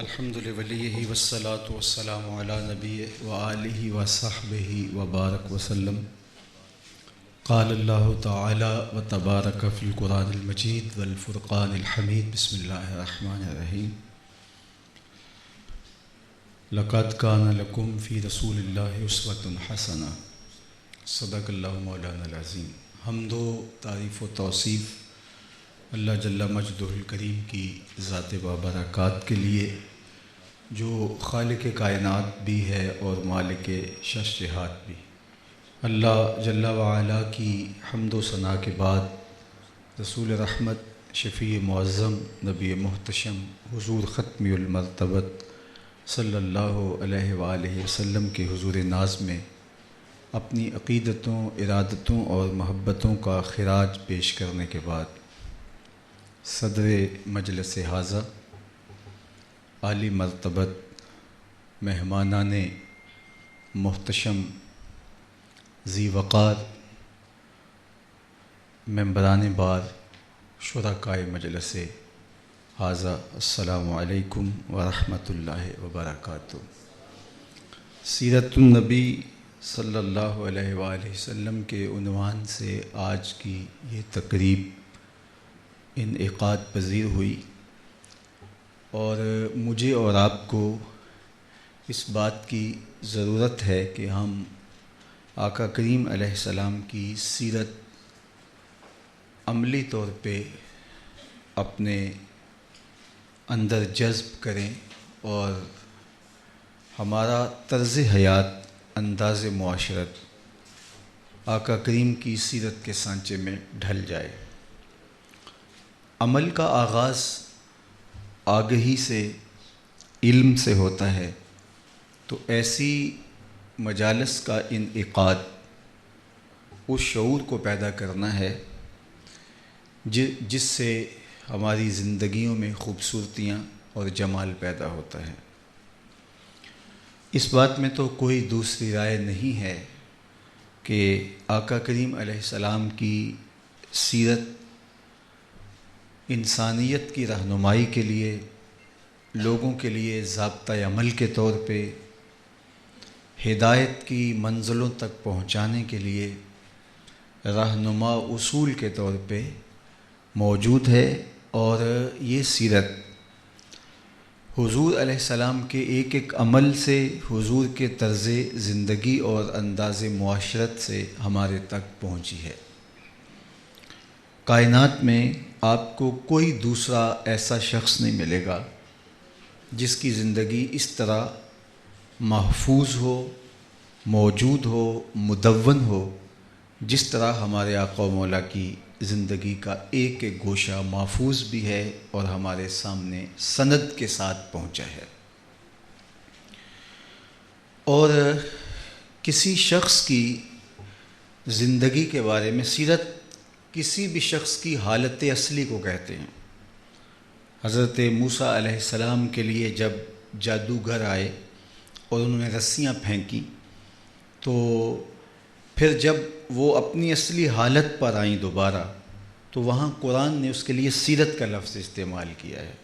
الحمد لولیہ والصلاة والسلام علی نبی وآلہ وصحبہ وبارک وسلم. قال اللہ تعالی وتبارک فی القرآن المجید والفرقان الحمید. بسم اللہ الرحمن الرحیم. لقد کان لکم فی رسول اللہ اسوۃ حسنہ. صدق اللہ مولانا العظیم. حمد و تعریف و توصیف اللہ جل مجدہ الکریم کی ذات بابرکات کے لیے، جو خالق کائنات بھی ہے اور مالک شش جہات بھی. اللہ جل وعلا کی حمد و ثناء کے بعد رسول رحمت، شفیع معظم، نبی محتشم، حضور ختم المرتبت صلی اللہ علیہ وآلہ وسلم کے حضور ناز میں اپنی عقیدتوں، ارادتوں اور محبتوں کا خراج پیش کرنے کے بعد صدر مجلس حاضر، عالی مرتبت، مہمانان محتشم، ذی وقار، ممبران بار، شرکائے مجلس حاضر، السلام علیکم ورحمۃ اللہ وبرکاتہ. سیرت النبی صلی اللہ علیہ وآلہ وسلم کے عنوان سے آج کی یہ تقریب انعقاد پذیر ہوئی، اور مجھے اور آپ کو اس بات کی ضرورت ہے کہ ہم آقا کریم علیہ السلام کی سیرت عملی طور پہ اپنے اندر جذب کریں اور ہمارا طرز حیات، انداز معاشرت آقا کریم کی سیرت کے سانچے میں ڈھل جائے. عمل کا آغاز آگہی سے، علم سے ہوتا ہے، تو ایسی مجالس کا انعقاد اس شعور کو پیدا کرنا ہے جس سے ہماری زندگیوں میں خوبصورتیاں اور جمال پیدا ہوتا ہے. اس بات میں تو کوئی دوسری رائے نہیں ہے کہ آقا کریم علیہ السلام کی سیرت انسانیت کی رہنمائی کے لیے، لوگوں کے لیے ضابطۂ عمل کے طور پہ، ہدایت کی منزلوں تک پہنچانے کے لیے رہنما اصول کے طور پہ موجود ہے. اور یہ سیرت حضور علیہ السلام کے ایک ایک عمل سے، حضور کے طرز زندگی اور انداز معاشرت سے ہمارے تک پہنچی ہے. کائنات میں آپ کو کوئی دوسرا ایسا شخص نہیں ملے گا جس کی زندگی اس طرح محفوظ ہو، موجود ہو، مدون ہو، جس طرح ہمارے آقا و مولا کی زندگی کا ایک ایک گوشہ محفوظ بھی ہے اور ہمارے سامنے سند کے ساتھ پہنچا ہے. اور کسی شخص کی زندگی کے بارے میں سیرت کسی بھی شخص کی حالت اصلی کو کہتے ہیں. حضرت موسیٰ علیہ السلام کے لیے جب جادوگر آئے اور انہوں نے رسیاں پھینکی، تو پھر جب وہ اپنی اصلی حالت پر آئیں دوبارہ، تو وہاں قرآن نے اس کے لیے سیرت کا لفظ استعمال کیا ہے.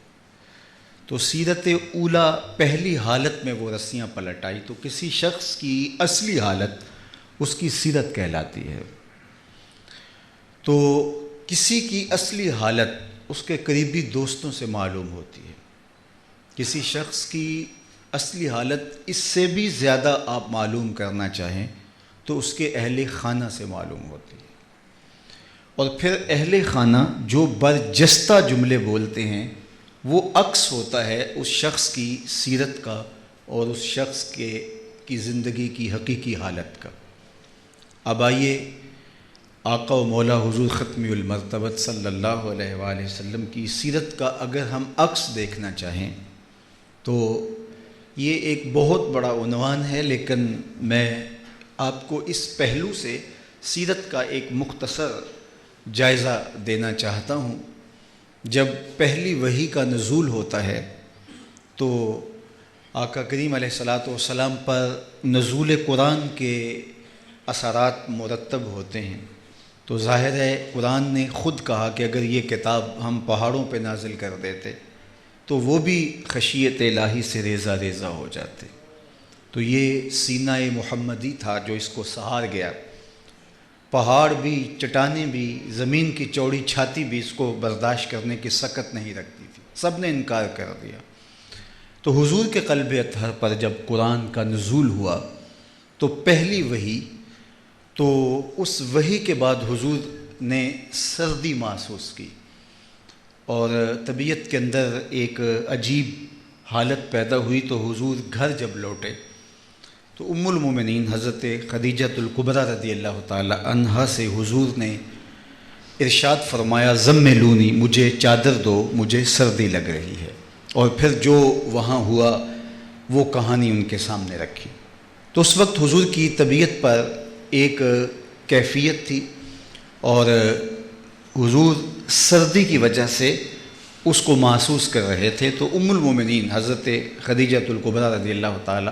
تو سیرت اولا، پہلی حالت میں وہ رسیاں پلٹ آئی، تو کسی شخص کی اصلی حالت اس کی سیرت کہلاتی ہے. تو کسی کی اصلی حالت اس کے قریبی دوستوں سے معلوم ہوتی ہے. کسی شخص کی اصلی حالت اس سے بھی زیادہ آپ معلوم کرنا چاہیں تو اس کے اہل خانہ سے معلوم ہوتی ہے. اور پھر اہل خانہ جو برجستہ جملے بولتے ہیں، وہ عکس ہوتا ہے اس شخص کی سیرت کا اور اس شخص کی زندگی کی حقیقی حالت کا. اب آئیے آقا و مولا حضور ختم المرتبت صلی اللہ علیہ وآلہ وسلم کی سیرت کا اگر ہم عکس دیکھنا چاہیں تو یہ ایک بہت بڑا عنوان ہے، لیکن میں آپ کو اس پہلو سے سیرت کا ایک مختصر جائزہ دینا چاہتا ہوں. جب پہلی وحی کا نزول ہوتا ہے تو آقا کریم علیہ الصلاۃ والسلام پر نزول قرآن کے اثرات مرتب ہوتے ہیں. تو ظاہر ہے قرآن نے خود کہا کہ اگر یہ کتاب ہم پہاڑوں پہ نازل کر دیتے تو وہ بھی خشیت الہی سے ریزہ ریزہ ہو جاتے۔ تو یہ سینہ محمدی تھا جو اس کو سہار گیا۔ پہاڑ بھی، چٹانیں بھی، زمین کی چوڑی چھاتی بھی اس کو برداشت کرنے کی سکت نہیں رکھتی تھی، سب نے انکار کر دیا۔ تو حضور کے قلب اطہر پر جب قرآن کا نزول ہوا تو پہلی وحی، تو اس وحی کے بعد حضور نے سردی محسوس کی اور طبیعت کے اندر ایک عجیب حالت پیدا ہوئی۔ تو حضور گھر جب لوٹے تو ام المومنین حضرت خدیجۃ الکبریٰ رضی اللہ تعالی عنہا سے حضور نے ارشاد فرمایا، زملونی، مجھے چادر دو، مجھے سردی لگ رہی ہے۔ اور پھر جو وہاں ہوا وہ کہانی ان کے سامنے رکھی۔ تو اس وقت حضور کی طبیعت پر ایک کیفیت تھی اور حضور سردی کی وجہ سے اس کو محسوس کر رہے تھے۔ تو ام المومنین حضرت خدیجۃ الکبریٰ رضی اللہ تعالی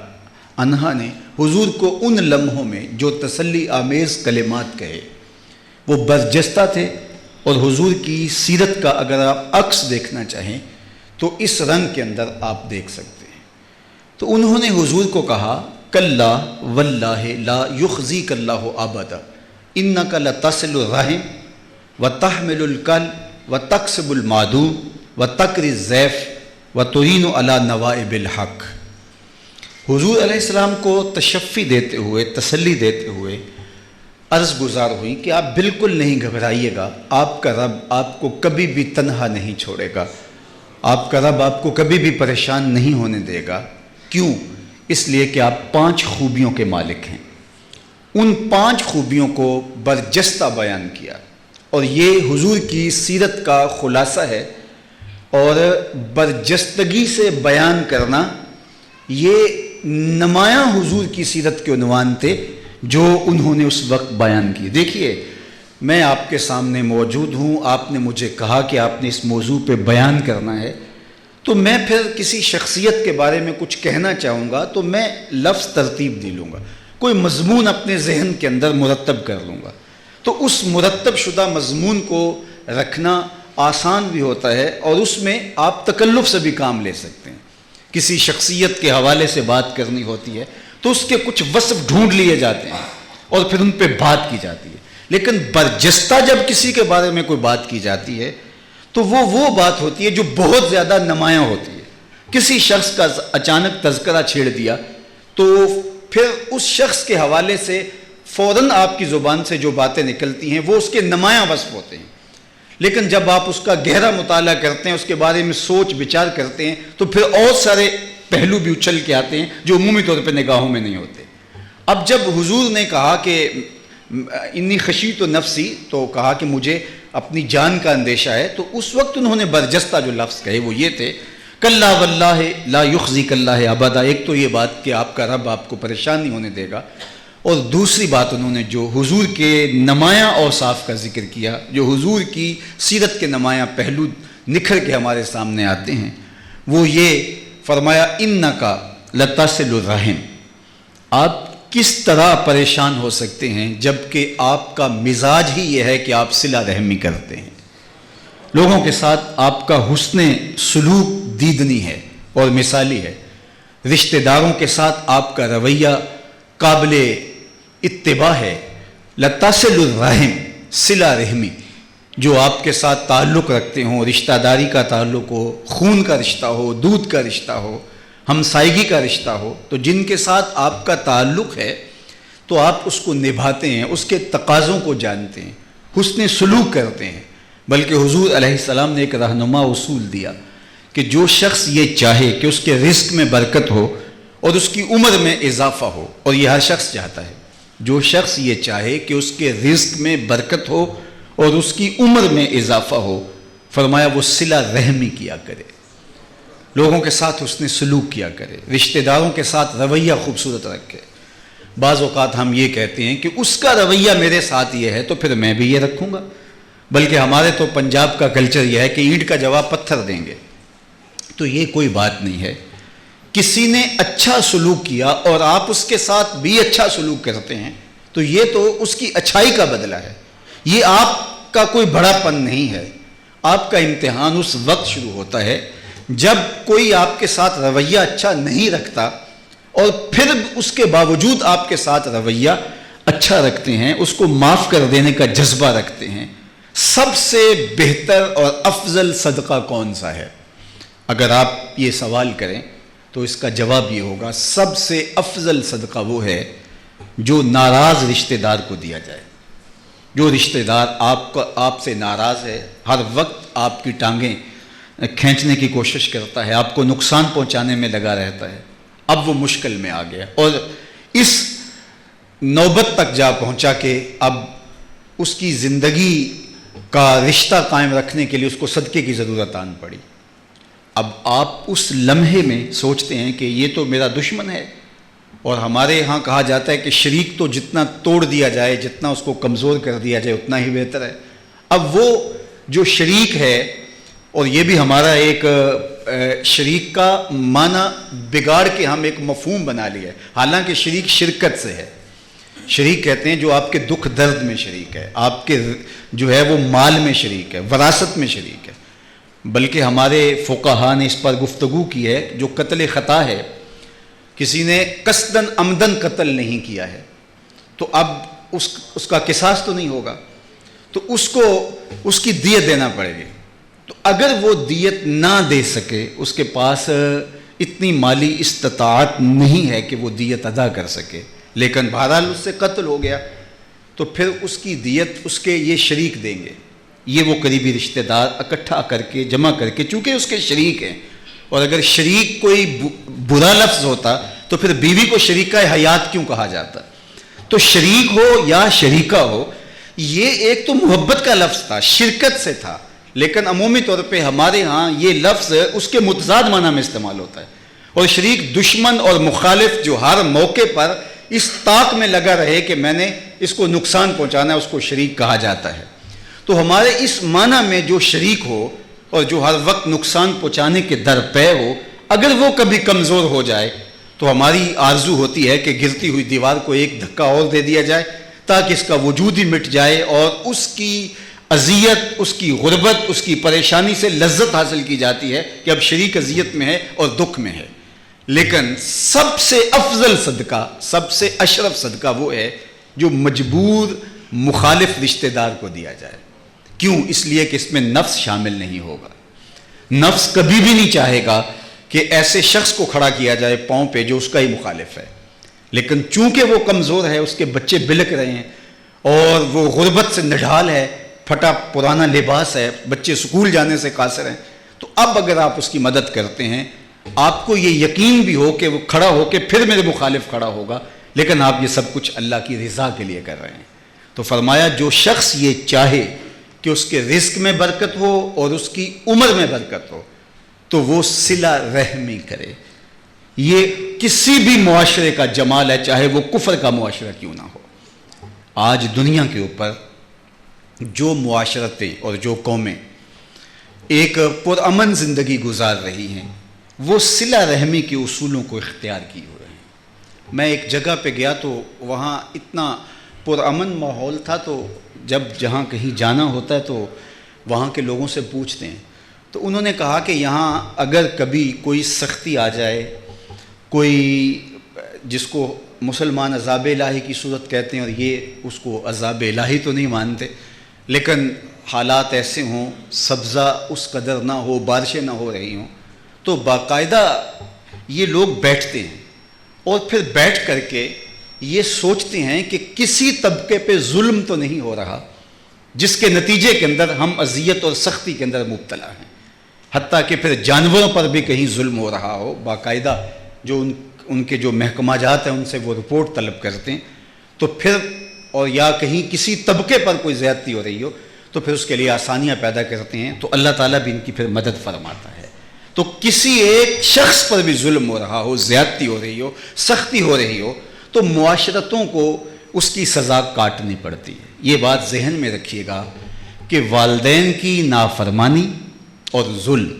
عنہا نے حضور کو ان لمحوں میں جو تسلی آمیز کلمات کہے وہ برجستہ تھے، اور حضور کی سیرت کا اگر آپ عکس دیکھنا چاہیں تو اس رنگ کے اندر آپ دیکھ سکتے ہیں۔ تو انہوں نے حضور کو کہا، کلا واللہ لا یخزیک اللہ ابدا انک لتصل الرحم وتحمل الکل وتکسب المعدوم وتقری الضیف وتعین علی نوائب الحق۔ حضور علیہ السلام کو تشفی دیتے ہوئے، تسلی دیتے ہوئے عرض گزار ہوئی کہ آپ بالکل نہیں گھبرائیے گا، آپ کا رب آپ کو کبھی بھی تنہا نہیں چھوڑے گا، آپ کا رب آپ کو کبھی بھی پریشان نہیں ہونے دے گا۔ کیوں؟ اس لیے کہ آپ 5 خوبیوں کے مالک ہیں۔ ان 5 خوبیوں کو برجستہ بیان کیا، اور یہ حضور کی سیرت کا خلاصہ ہے۔ اور برجستگی سے بیان کرنا یہ نمایاں حضور کی سیرت کے عنوان تھے جو انہوں نے اس وقت بیان کی۔ دیکھیے، میں آپ کے سامنے موجود ہوں، آپ نے مجھے کہا کہ آپ نے اس موضوع پہ بیان کرنا ہے، تو میں پھر کسی شخصیت کے بارے میں کچھ کہنا چاہوں گا تو میں لفظ ترتیب دے لوں گا، کوئی مضمون اپنے ذہن کے اندر مرتب کر لوں گا۔ تو اس مرتب شدہ مضمون کو رکھنا آسان بھی ہوتا ہے، اور اس میں آپ تکلف سے بھی کام لے سکتے ہیں۔ کسی شخصیت کے حوالے سے بات کرنی ہوتی ہے تو اس کے کچھ وصف ڈھونڈ لیے جاتے ہیں اور پھر ان پہ بات کی جاتی ہے۔ لیکن برجستہ جب کسی کے بارے میں کوئی بات کی جاتی ہے تو وہ بات ہوتی ہے جو بہت زیادہ نمایاں ہوتی ہے۔ کسی شخص کا اچانک تذکرہ چھیڑ دیا تو پھر اس شخص کے حوالے سے فوراً آپ کی زبان سے جو باتیں نکلتی ہیں وہ اس کے نمایاں وصف ہوتے ہیں۔ لیکن جب آپ اس کا گہرا مطالعہ کرتے ہیں، اس کے بارے میں سوچ بچار کرتے ہیں، تو پھر اور سارے پہلو بھی اچھل کے آتے ہیں جو عمومی طور پہ نگاہوں میں نہیں ہوتے۔ اب جب حضور نے کہا کہ انی خشیت نفسی، تو کہا کہ مجھے اپنی جان کا اندیشہ ہے، تو اس وقت انہوں نے برجستہ جو لفظ کہے وہ یہ تھے، کلا واللہ لا یخزیک اللہ ابدا۔ ایک تو یہ بات کہ آپ کا رب آپ کو پریشان نہیں ہونے دے گا، اور دوسری بات انہوں نے جو حضور کے نمایاں اوصاف کا ذکر کیا، جو حضور کی سیرت کے نمایاں پہلو نکھر کے ہمارے سامنے آتے ہیں، وہ یہ فرمایا، انکا لتصل الرحم۔ آپ کس طرح پریشان ہو سکتے ہیں جبکہ آپ کا مزاج ہی یہ ہے کہ آپ صلہ رحمی کرتے ہیں، لوگوں کے ساتھ آپ کا حسن سلوک دیدنی ہے اور مثالی ہے، رشتہ داروں کے ساتھ آپ کا رویہ قابل اتباع ہے۔ لتصل الرحم، صلہ رحمی، جو آپ کے ساتھ تعلق رکھتے ہوں، رشتہ داری کا تعلق ہو، خون کا رشتہ ہو، دودھ کا رشتہ ہو، ہمسائیگی کا رشتہ ہو، تو جن کے ساتھ آپ کا تعلق ہے تو آپ اس کو نبھاتے ہیں، اس کے تقاضوں کو جانتے ہیں، حسن سلوک کرتے ہیں۔ بلکہ حضور علیہ السلام نے ایک رہنما اصول دیا کہ جو شخص یہ چاہے کہ اس کے رزق میں برکت ہو اور اس کی عمر میں اضافہ ہو، اور یہ ہر شخص چاہتا ہے، جو شخص یہ چاہے کہ اس کے رزق میں برکت ہو اور اس کی عمر میں اضافہ ہو، فرمایا وہ صلہ رحمی کیا کرے، لوگوں کے ساتھ حسن سلوک کیا کرے، رشتہ داروں کے ساتھ رویہ خوبصورت رکھے۔ بعض اوقات ہم یہ کہتے ہیں کہ اس کا رویہ میرے ساتھ یہ ہے تو پھر میں بھی یہ رکھوں گا، بلکہ ہمارے تو پنجاب کا کلچر یہ ہے کہ اینٹ کا جواب پتھر دیں گے، تو یہ کوئی بات نہیں ہے۔ کسی نے اچھا سلوک کیا اور آپ اس کے ساتھ بھی اچھا سلوک کرتے ہیں تو یہ تو اس کی اچھائی کا بدلہ ہے، یہ آپ کا کوئی بڑا پن نہیں ہے۔ آپ کا امتحان اس وقت شروع ہوتا ہے جب کوئی آپ کے ساتھ رویہ اچھا نہیں رکھتا اور پھر اس کے باوجود آپ کے ساتھ رویہ اچھا رکھتے ہیں، اس کو معاف کر دینے کا جذبہ رکھتے ہیں، سب سے بہتر اور افضل صدقہ کون سا ہے؟ اگر آپ یہ سوال کریں تو اس کا جواب یہ ہوگا، سب سے افضل صدقہ وہ ہے جو ناراض رشتہ دار کو دیا جائے۔ جو رشتہ دار آپ سے ناراض ہے، ہر وقت آپ کی ٹانگیں کھینچنے کی کوشش کرتا ہے، آپ کو نقصان پہنچانے میں لگا رہتا ہے، اب وہ مشکل میں آ گیا اور اس نوبت تک جا پہنچا کہ اب اس کی زندگی کا رشتہ قائم رکھنے کے لیے اس کو صدقے کی ضرورت آن پڑی۔ اب آپ اس لمحے میں سوچتے ہیں کہ یہ تو میرا دشمن ہے، اور ہمارے ہاں کہا جاتا ہے کہ شریک تو جتنا توڑ دیا جائے، جتنا اس کو کمزور کر دیا جائے اتنا ہی بہتر ہے۔ اب وہ جو شریک ہے، اور یہ بھی ہمارا ایک شریک کا معنی بگاڑ کے ہم ایک مفہوم بنا لیا ہے، حالانکہ شریک شرکت سے ہے۔ شریک کہتے ہیں جو آپ کے دکھ درد میں شریک ہے، آپ کے جو ہے وہ مال میں شریک ہے، وراثت میں شریک ہے۔ بلکہ ہمارے فقہاء نے اس پر گفتگو کی ہے، جو قتل خطا ہے، کسی نے قصداً عمدن قتل نہیں کیا ہے تو اب اس کا قصاص تو نہیں ہوگا، تو اس کو اس کی دیت دینا پڑے گی۔ تو اگر وہ دیت نہ دے سکے، اس کے پاس اتنی مالی استطاعت نہیں ہے کہ وہ دیت ادا کر سکے، لیکن بہرحال اس سے قتل ہو گیا، تو پھر اس کی دیت اس کے یہ شریک دیں گے۔ یہ وہ قریبی رشتہ دار اکٹھا کر کے جمع کر کے، چونکہ اس کے شریک ہیں، اور اگر شریک کوئی برا لفظ ہوتا تو پھر بیوی کو شریکہ حیات کیوں کہا جاتا؟ تو شریک ہو یا شریکہ ہو، یہ ایک تو محبت کا لفظ تھا، شرکت سے تھا، لیکن عمومی طور پہ ہمارے ہاں یہ لفظ اس کے متضاد معنی میں استعمال ہوتا ہے، اور شریک دشمن اور مخالف جو ہر موقع پر اس طاق میں لگا رہے کہ میں نے اس کو نقصان پہنچانا ہے، اس کو شریک کہا جاتا ہے۔ تو ہمارے اس معنی میں جو شریک ہو اور جو ہر وقت نقصان پہنچانے کے درپے ہو، اگر وہ کبھی کمزور ہو جائے تو ہماری آرزو ہوتی ہے کہ گرتی ہوئی دیوار کو ایک دھکا اور دے دیا جائے تاکہ اس کا وجود ہی مٹ جائے، اور اس کی اذیت، اس کی غربت، اس کی پریشانی سے لذت حاصل کی جاتی ہے کہ اب شریک اذیت میں ہے اور دکھ میں ہے۔ لیکن سب سے افضل صدقہ، سب سے اشرف صدقہ وہ ہے جو مجبور مخالف رشتہ دار کو دیا جائے۔ کیوں؟ اس لیے کہ اس میں نفس شامل نہیں ہوگا۔ نفس کبھی بھی نہیں چاہے گا کہ ایسے شخص کو کھڑا کیا جائے پاؤں پہ جو اس کا ہی مخالف ہے، لیکن چونکہ وہ کمزور ہے، اس کے بچے بلک رہے ہیں اور وہ غربت سے نڈھال ہے، پھٹا پرانا لباس ہے، بچے سکول جانے سے قاصر ہیں، تو اب اگر آپ اس کی مدد کرتے ہیں، آپ کو یہ یقین بھی ہو کہ وہ کھڑا ہو کے پھر میرے مخالف کھڑا ہوگا، لیکن آپ یہ سب کچھ اللہ کی رضا کے لیے کر رہے ہیں۔ تو فرمایا جو شخص یہ چاہے کہ اس کے رزق میں برکت ہو اور اس کی عمر میں برکت ہو تو وہ صلہ رحمی کرے۔ یہ کسی بھی معاشرے کا جمال ہے، چاہے وہ کفر کا معاشرہ کیوں نہ ہو۔ آج دنیا کے اوپر جو معاشرتیں اور جو قومیں ایک پرامن زندگی گزار رہی ہیں، وہ صلہ رحمی کے اصولوں کو اختیار کیے ہوئے ہیں۔ میں ایک جگہ پہ گیا تو وہاں اتنا پرامن ماحول تھا، تو جب جہاں کہیں جانا ہوتا ہے تو وہاں کے لوگوں سے پوچھتے ہیں، تو انہوں نے کہا کہ یہاں اگر کبھی کوئی سختی آ جائے، کوئی جس کو مسلمان عذاب الہی کی صورت کہتے ہیں، اور یہ اس کو عذاب الہی تو نہیں مانتے، لیکن حالات ایسے ہوں، سبزہ اس قدر نہ ہو، بارشیں نہ ہو رہی ہوں، تو باقاعدہ یہ لوگ بیٹھتے ہیں اور پھر بیٹھ کر کے یہ سوچتے ہیں کہ کسی طبقے پہ ظلم تو نہیں ہو رہا جس کے نتیجے کے اندر ہم اذیت اور سختی کے اندر مبتلا ہیں، حتیٰ کہ پھر جانوروں پر بھی کہیں ظلم ہو رہا ہو۔ باقاعدہ جو ان کے جو محکمہ جات ہیں ان سے وہ رپورٹ طلب کرتے ہیں، تو پھر اور یا کہیں کسی طبقے پر کوئی زیادتی ہو رہی ہو تو پھر اس کے لیے آسانیاں پیدا کرتے ہیں، تو اللہ تعالیٰ بھی ان کی پھر مدد فرماتا ہے۔ تو کسی ایک شخص پر بھی ظلم ہو رہا ہو، زیادتی ہو رہی ہو، سختی ہو رہی ہو، تو معاشرتوں کو اس کی سزا کاٹنی پڑتی ہے۔ یہ بات ذہن میں رکھیے گا کہ والدین کی نافرمانی اور ظلم،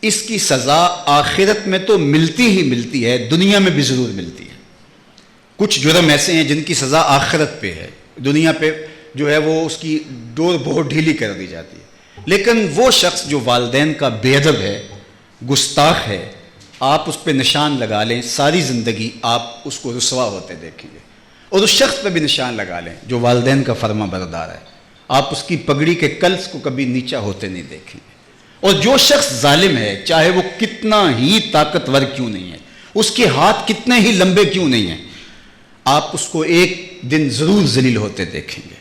اس کی سزا آخرت میں تو ملتی ہی ملتی ہے، دنیا میں بھی ضرور ملتی ہے۔ کچھ جرم ایسے ہیں جن کی سزا آخرت پہ ہے، دنیا پہ جو ہے وہ اس کی ڈور بہت ڈھیلی کر دی جاتی ہے، لیکن وہ شخص جو والدین کا بے ادب ہے، گستاخ ہے، آپ اس پہ نشان لگا لیں، ساری زندگی آپ اس کو رسوا ہوتے دیکھیں گے. اور اس شخص پہ بھی نشان لگا لیں جو والدین کا فرما بردار ہے، آپ اس کی پگڑی کے کلس کو کبھی نیچا ہوتے نہیں دیکھیں گے. اور جو شخص ظالم ہے، چاہے وہ کتنا ہی طاقتور کیوں نہیں ہے، اس کے ہاتھ کتنے ہی لمبے کیوں نہیں ہیں، آپ اس کو ایک دن ضرور ذلیل ہوتے دیکھیں گے.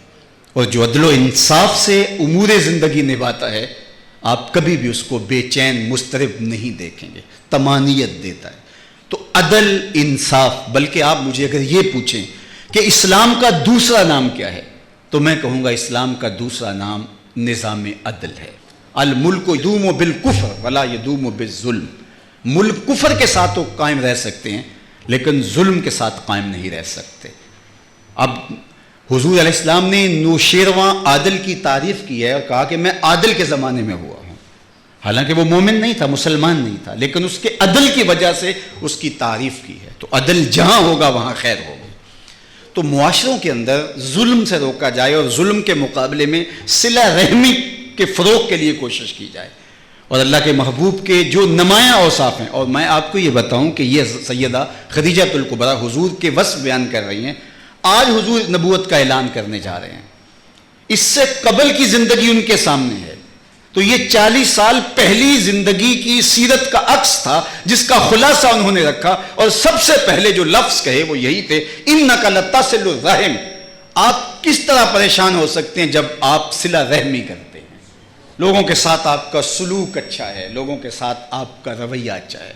اور جو عدل و انصاف سے امور زندگی نبھاتا ہے، آپ کبھی بھی اس کو بے چین مضطرب نہیں دیکھیں گے، طمانینت دیتا ہے. تو عدل، انصاف. بلکہ آپ مجھے اگر یہ پوچھیں کہ اسلام کا دوسرا نام کیا ہے، تو میں کہوں گا اسلام کا دوسرا نام نظام عدل ہے. الملک یدوم بالکفر ولا یدوم بالظلم. ملک کفر کے ساتھ تو قائم رہ سکتے ہیں، لیکن ظلم کے ساتھ قائم نہیں رہ سکتے. اب حضور علیہ السلام نے نوشیرواں عادل کی تعریف کی ہے اور کہا کہ میں عادل کے زمانے میں ہوا ہوں. حالانکہ وہ مومن نہیں تھا، مسلمان نہیں تھا، لیکن اس کے عدل کی وجہ سے اس کی تعریف کی ہے. تو عدل جہاں ہوگا وہاں خیر ہوگی. تو معاشروں کے اندر ظلم سے روکا جائے اور ظلم کے مقابلے میں صلہ رحمی کے فروغ کے لیے کوشش کی جائے. اور اللہ کے محبوب کے جو نمایاں اوصاف ہیں، اور میں آپ کو یہ بتاؤں کہ یہ سیدہ خدیجہ الکبریٰ حضور کے وصف بیان کر رہی ہیں. آج حضور نبوت کا اعلان کرنے جا رہے ہیں، اس سے قبل کی زندگی ان کے سامنے ہے. تو یہ 40 سال پہلی زندگی کی سیرت کا عکس تھا جس کا خلاصہ انہوں نے رکھا. اور سب سے پہلے جو لفظ کہے وہ یہی تھے، اِنَّكَ لَتَصِلُ الرَّحِمَ. آپ کس طرح پریشان ہو سکتے ہیں جب آپ صلہ رحمی کرتے ہیں، لوگوں کے ساتھ آپ کا سلوک اچھا ہے، لوگوں کے ساتھ آپ کا رویہ اچھا ہے.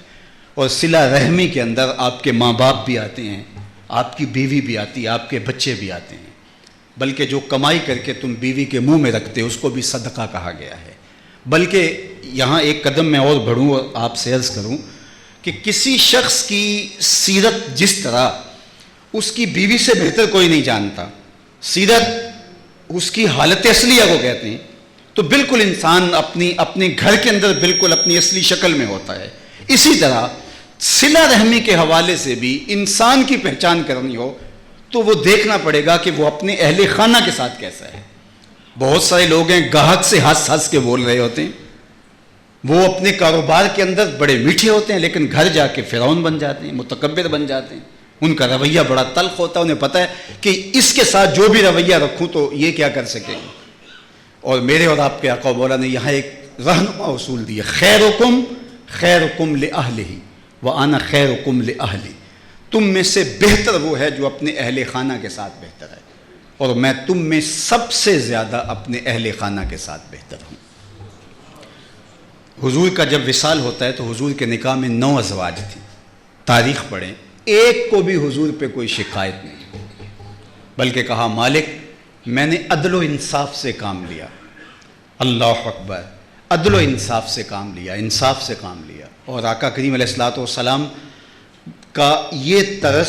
اور صلہ رحمی کے اندر آپ کے ماں باپ بھی آتے ہیں، آپ کی بیوی بھی آتی ہے، آپ کے بچے بھی آتے ہیں. بلکہ جو کمائی کر کے تم بیوی کے منہ میں رکھتے اس کو بھی صدقہ کہا گیا ہے. بلکہ یہاں ایک قدم میں اور بڑھوں اور آپ سے عرض کروں کہ کسی شخص کی سیرت جس طرح اس کی بیوی سے بہتر کوئی نہیں جانتا، سیرت اس کی حالت اصلیہ کو کہتے ہیں، تو بالکل انسان اپنے گھر کے اندر بالکل اپنی اصلی شکل میں ہوتا ہے. اسی طرح صلہ رحمی کے حوالے سے بھی انسان کی پہچان کرنی ہو تو وہ دیکھنا پڑے گا کہ وہ اپنے اہل خانہ کے ساتھ کیسا ہے. بہت سارے لوگ ہیں گاہک سے ہنس ہنس کے بول رہے ہوتے ہیں، وہ اپنے کاروبار کے اندر بڑے میٹھے ہوتے ہیں، لیکن گھر جا کے فرعون بن جاتے ہیں، متکبر بن جاتے ہیں. ان کا رویہ بڑا تلخ ہوتا ہے، انہیں پتہ ہے کہ اس کے ساتھ جو بھی رویہ رکھوں تو یہ کیا کر سکے گا. اور میرے اور آپ کے آقا و مولا نے یہاں ایک رہنما اصول دیا، خیرکم خیرکم لأہلہ وأنا خیرکم لأہلی. تم میں سے بہتر وہ ہے جو اپنے اہل خانہ کے ساتھ بہتر ہے، اور میں تم میں سب سے زیادہ اپنے اہل خانہ کے ساتھ بہتر ہوں. حضور کا جب وصال ہوتا ہے تو حضور کے نکاح میں 9 ازواج تھیں. تاریخ پڑھیں، ایک کو بھی حضور پہ کوئی شکایت نہیں، بلکہ کہا مالک میں نے عدل و انصاف سے کام لیا. اللہ اکبر، عدل و انصاف سے کام لیا، انصاف سے کام لیا. اور آقا کریم علیہ الصلوۃ والسلام کا یہ طرز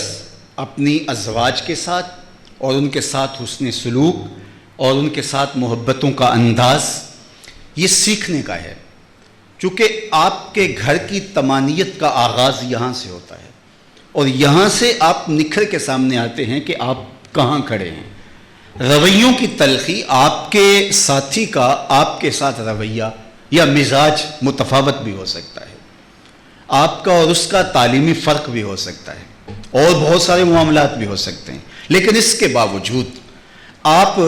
اپنی ازواج کے ساتھ اور ان کے ساتھ حسن سلوک اور ان کے ساتھ محبتوں کا انداز، یہ سیکھنے کا ہے. چونکہ آپ کے گھر کی طمانینت کا آغاز یہاں سے ہوتا ہے، اور یہاں سے آپ نکھر کے سامنے آتے ہیں کہ آپ کہاں کھڑے ہیں. رویوں کی تلخی، آپ کے ساتھی کا آپ کے ساتھ رویہ یا مزاج متفاوت بھی ہو سکتا ہے، آپ کا اور اس کا تعلیمی فرق بھی ہو سکتا ہے، اور بہت سارے معاملات بھی ہو سکتے ہیں. لیکن اس کے باوجود آپ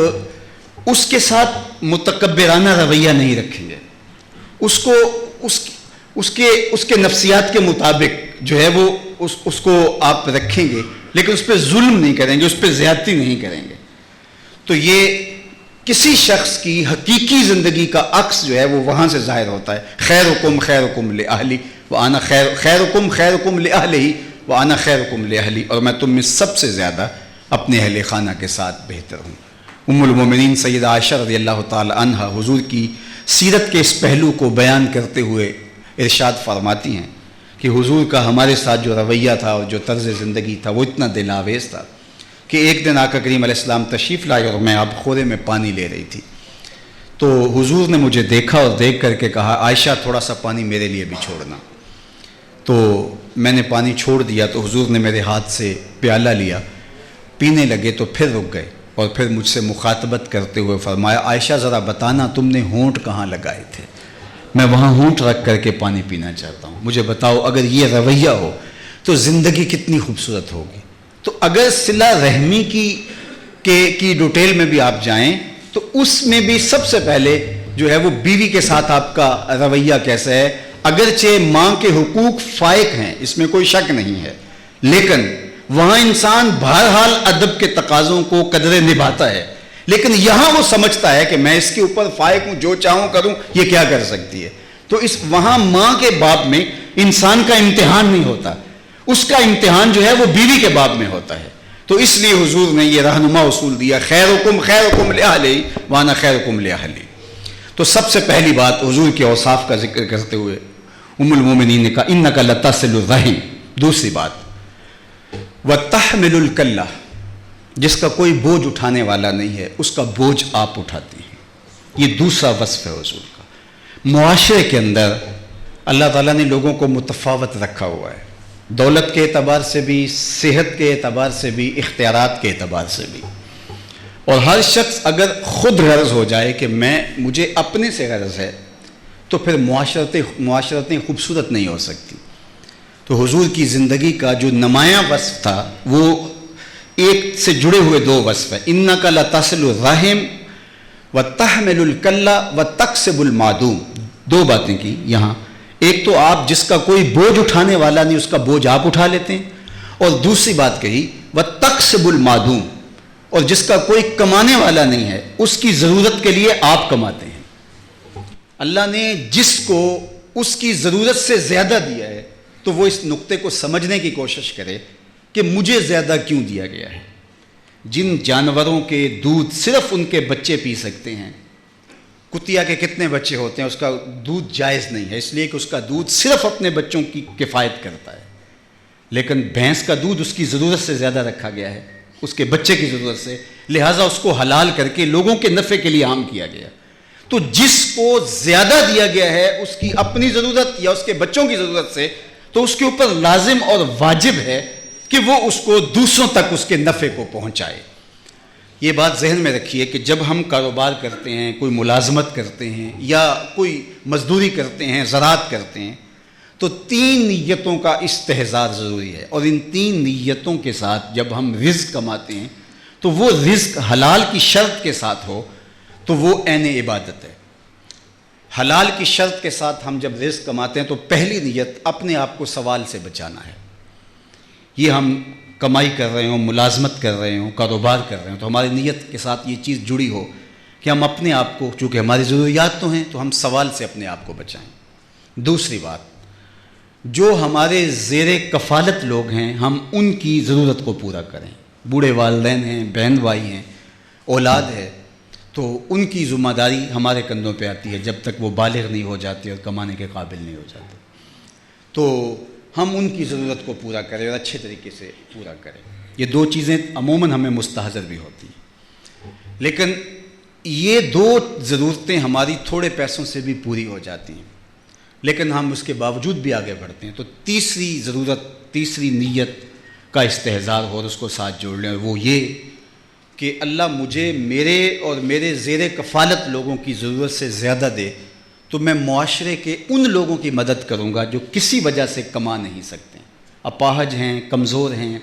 اس کے ساتھ متکبرانہ رویہ نہیں رکھیں گے، اس کو اس کے نفسیات کے مطابق جو ہے وہ اس کو آپ رکھیں گے، لیکن اس پہ ظلم نہیں کریں گے، اس پہ زیادتی نہیں کریں گے. تو یہ کسی شخص کی حقیقی زندگی کا عکس جو ہے وہ وہاں سے ظاہر ہوتا ہے. خیرکم خیرکم لأہلی وأنا خیرکم خیرکم لأہلہ وأنا خیرکم لأہلی. اور میں تم میں سب سے زیادہ اپنے اہل خانہ کے ساتھ بہتر ہوں. ام المومنین سیدہ عائشہ رضی اللہ تعالی عنہا حضور کی سیرت کے اس پہلو کو بیان کرتے ہوئے ارشاد فرماتی ہیں کہ حضور کا ہمارے ساتھ جو رویہ تھا اور جو طرز زندگی تھا وہ اتنا دل آویز تھا کہ ایک دن آقا کریم علیہ السلام تشریف لائے اور میں آب خورے میں پانی لے رہی تھی. تو حضور نے مجھے دیکھا اور دیکھ کر کے کہا عائشہ تھوڑا سا پانی میرے لیے بھی چھوڑنا. تو میں نے پانی چھوڑ دیا تو حضور نے میرے ہاتھ سے پیالہ لیا، پینے لگے تو پھر رک گئے اور پھر مجھ سے مخاطبت کرتے ہوئے فرمایا عائشہ ذرا بتانا تم نے ہونٹ کہاں لگائے تھے. میں وہاں ہونٹ رکھ کر کے پانی پینا چاہتا ہوں. مجھے بتاؤ اگر یہ رویہ ہو تو زندگی کتنی خوبصورت ہوگی. تو اگر صلہ رحمی کی ڈیٹیل میں بھی آپ جائیں تو اس میں بھی سب سے پہلے جو ہے وہ بیوی کے ساتھ آپ کا رویہ کیسا ہے. اگرچہ ماں کے حقوق فائق ہیں، اس میں کوئی شک نہیں ہے، لیکن وہاں انسان بہرحال ادب کے تقاضوں کو قدرے نبھاتا ہے، لیکن یہاں وہ سمجھتا ہے کہ میں اس کے اوپر فائق ہوں، جو چاہوں کروں، یہ کیا کر سکتی ہے. تو وہاں ماں کے باب میں انسان کا امتحان نہیں ہوتا، اس کا امتحان جو ہے وہ بیوی کے باب میں ہوتا ہے. تو اس لیے حضور نے یہ رہنما اصول دیا، خیرکم خیرکم لأہلہ وانا خیرکم لأہلی. تو سب سے پہلی بات حضور کے اوصاف کا ذکر کرتے ہوئے ام المومنین نے کہا انک لتصل الرحم. دوسری بات وتحمل الکلہ، جس کا کوئی بوجھ اٹھانے والا نہیں ہے اس کا بوجھ آپ اٹھاتے ہیں. یہ دوسرا وصف ہے حضور کا. معاشرے کے اندر اللہ تعالیٰ نے لوگوں کو متفاوت رکھا ہوا ہے، دولت کے اعتبار سے بھی، صحت کے اعتبار سے بھی، اختیارات کے اعتبار سے بھی. اور ہر شخص اگر خود غرض ہو جائے کہ مجھے اپنے سے غرض ہے تو پھر معاشرتیں خوبصورت نہیں ہو سکتی. تو حضور کی زندگی کا جو نمایاں وصف تھا وہ ایک سے جڑے ہوئے دو وصف ہیں. انک لتصل الرحم وتحمل الکلہ وتکسب المعدوم. دو باتیں کی یہاں. ایک تو آپ جس کا کوئی بوجھ اٹھانے والا نہیں اس کا بوجھ آپ اٹھا لیتے ہیں، اور دوسری بات کہی وتکسب المعدوم، اور جس کا کوئی کمانے والا نہیں ہے اس کی ضرورت کے لیے آپ کماتے ہیں. اللہ نے جس کو اس کی ضرورت سے زیادہ دیا ہے تو وہ اس نقطے کو سمجھنے کی کوشش کرے کہ مجھے زیادہ کیوں دیا گیا ہے. جن جانوروں کے دودھ صرف ان کے بچے پی سکتے ہیں، کتیا کے کتنے بچے ہوتے ہیں، اس کا دودھ جائز نہیں ہے اس لیے کہ اس کا دودھ صرف اپنے بچوں کی کفایت کرتا ہے، لیکن بھینس کا دودھ اس کی ضرورت سے زیادہ رکھا گیا ہے، اس کے بچے کی ضرورت سے، لہٰذا اس کو حلال کر کے لوگوں کے نفع کے لیے عام کیا گیا. تو جس کو زیادہ دیا گیا ہے اس کی اپنی ضرورت یا اس کے بچوں کی ضرورت سے، تو اس کے اوپر لازم اور واجب ہے کہ وہ اس کو دوسروں تک اس کے نفع کو پہنچائے. یہ بات ذہن میں رکھیے کہ جب ہم کاروبار کرتے ہیں، کوئی ملازمت کرتے ہیں یا کوئی مزدوری کرتے ہیں، زراعت کرتے ہیں، تو 3 نیتوں کا استحضار ضروری ہے. اور ان 3 نیتوں کے ساتھ جب ہم رزق کماتے ہیں تو وہ رزق حلال کی شرط کے ساتھ ہو تو وہ عین عبادت ہے. حلال کی شرط کے ساتھ ہم جب رزق کماتے ہیں تو پہلی نیت اپنے آپ کو سوال سے بچانا ہے. یہ ہم کمائی کر رہے ہوں، ملازمت کر رہے ہوں، کاروبار کر رہے ہوں تو ہماری نیت کے ساتھ یہ چیز جڑی ہو کہ ہم اپنے آپ کو، چونکہ ہماری ضروریات تو ہیں تو ہم سوال سے اپنے آپ کو بچائیں. دوسری بات، جو ہمارے زیر کفالت لوگ ہیں ہم ان کی ضرورت کو پورا کریں. بوڑھے والدین ہیں، بہن بھائی ہیں، اولاد ہے، تو ان کی ذمہ داری ہمارے کندھوں پہ آتی ہے جب تک وہ بالغ نہیں ہو جاتے اور کمانے کے قابل نہیں ہو جاتے. تو ہم ان کی ضرورت کو پورا کریں اور اچھے طریقے سے پورا کریں. یہ 2 چیزیں عموماً ہمیں مستحضر بھی ہوتی ہیں، لیکن یہ 2 ضرورتیں ہماری تھوڑے پیسوں سے بھی پوری ہو جاتی ہیں، لیکن ہم اس کے باوجود بھی آگے بڑھتے ہیں. تو تیسری ضرورت، تیسری نیت کا استحضار ہو اور اس کو ساتھ جوڑ لیں، وہ یہ کہ اللہ مجھے میرے اور میرے زیر کفالت لوگوں کی ضرورت سے زیادہ دے تو میں معاشرے کے ان لوگوں کی مدد کروں گا جو کسی وجہ سے کما نہیں سکتے، اپاہج ہیں، کمزور ہیں،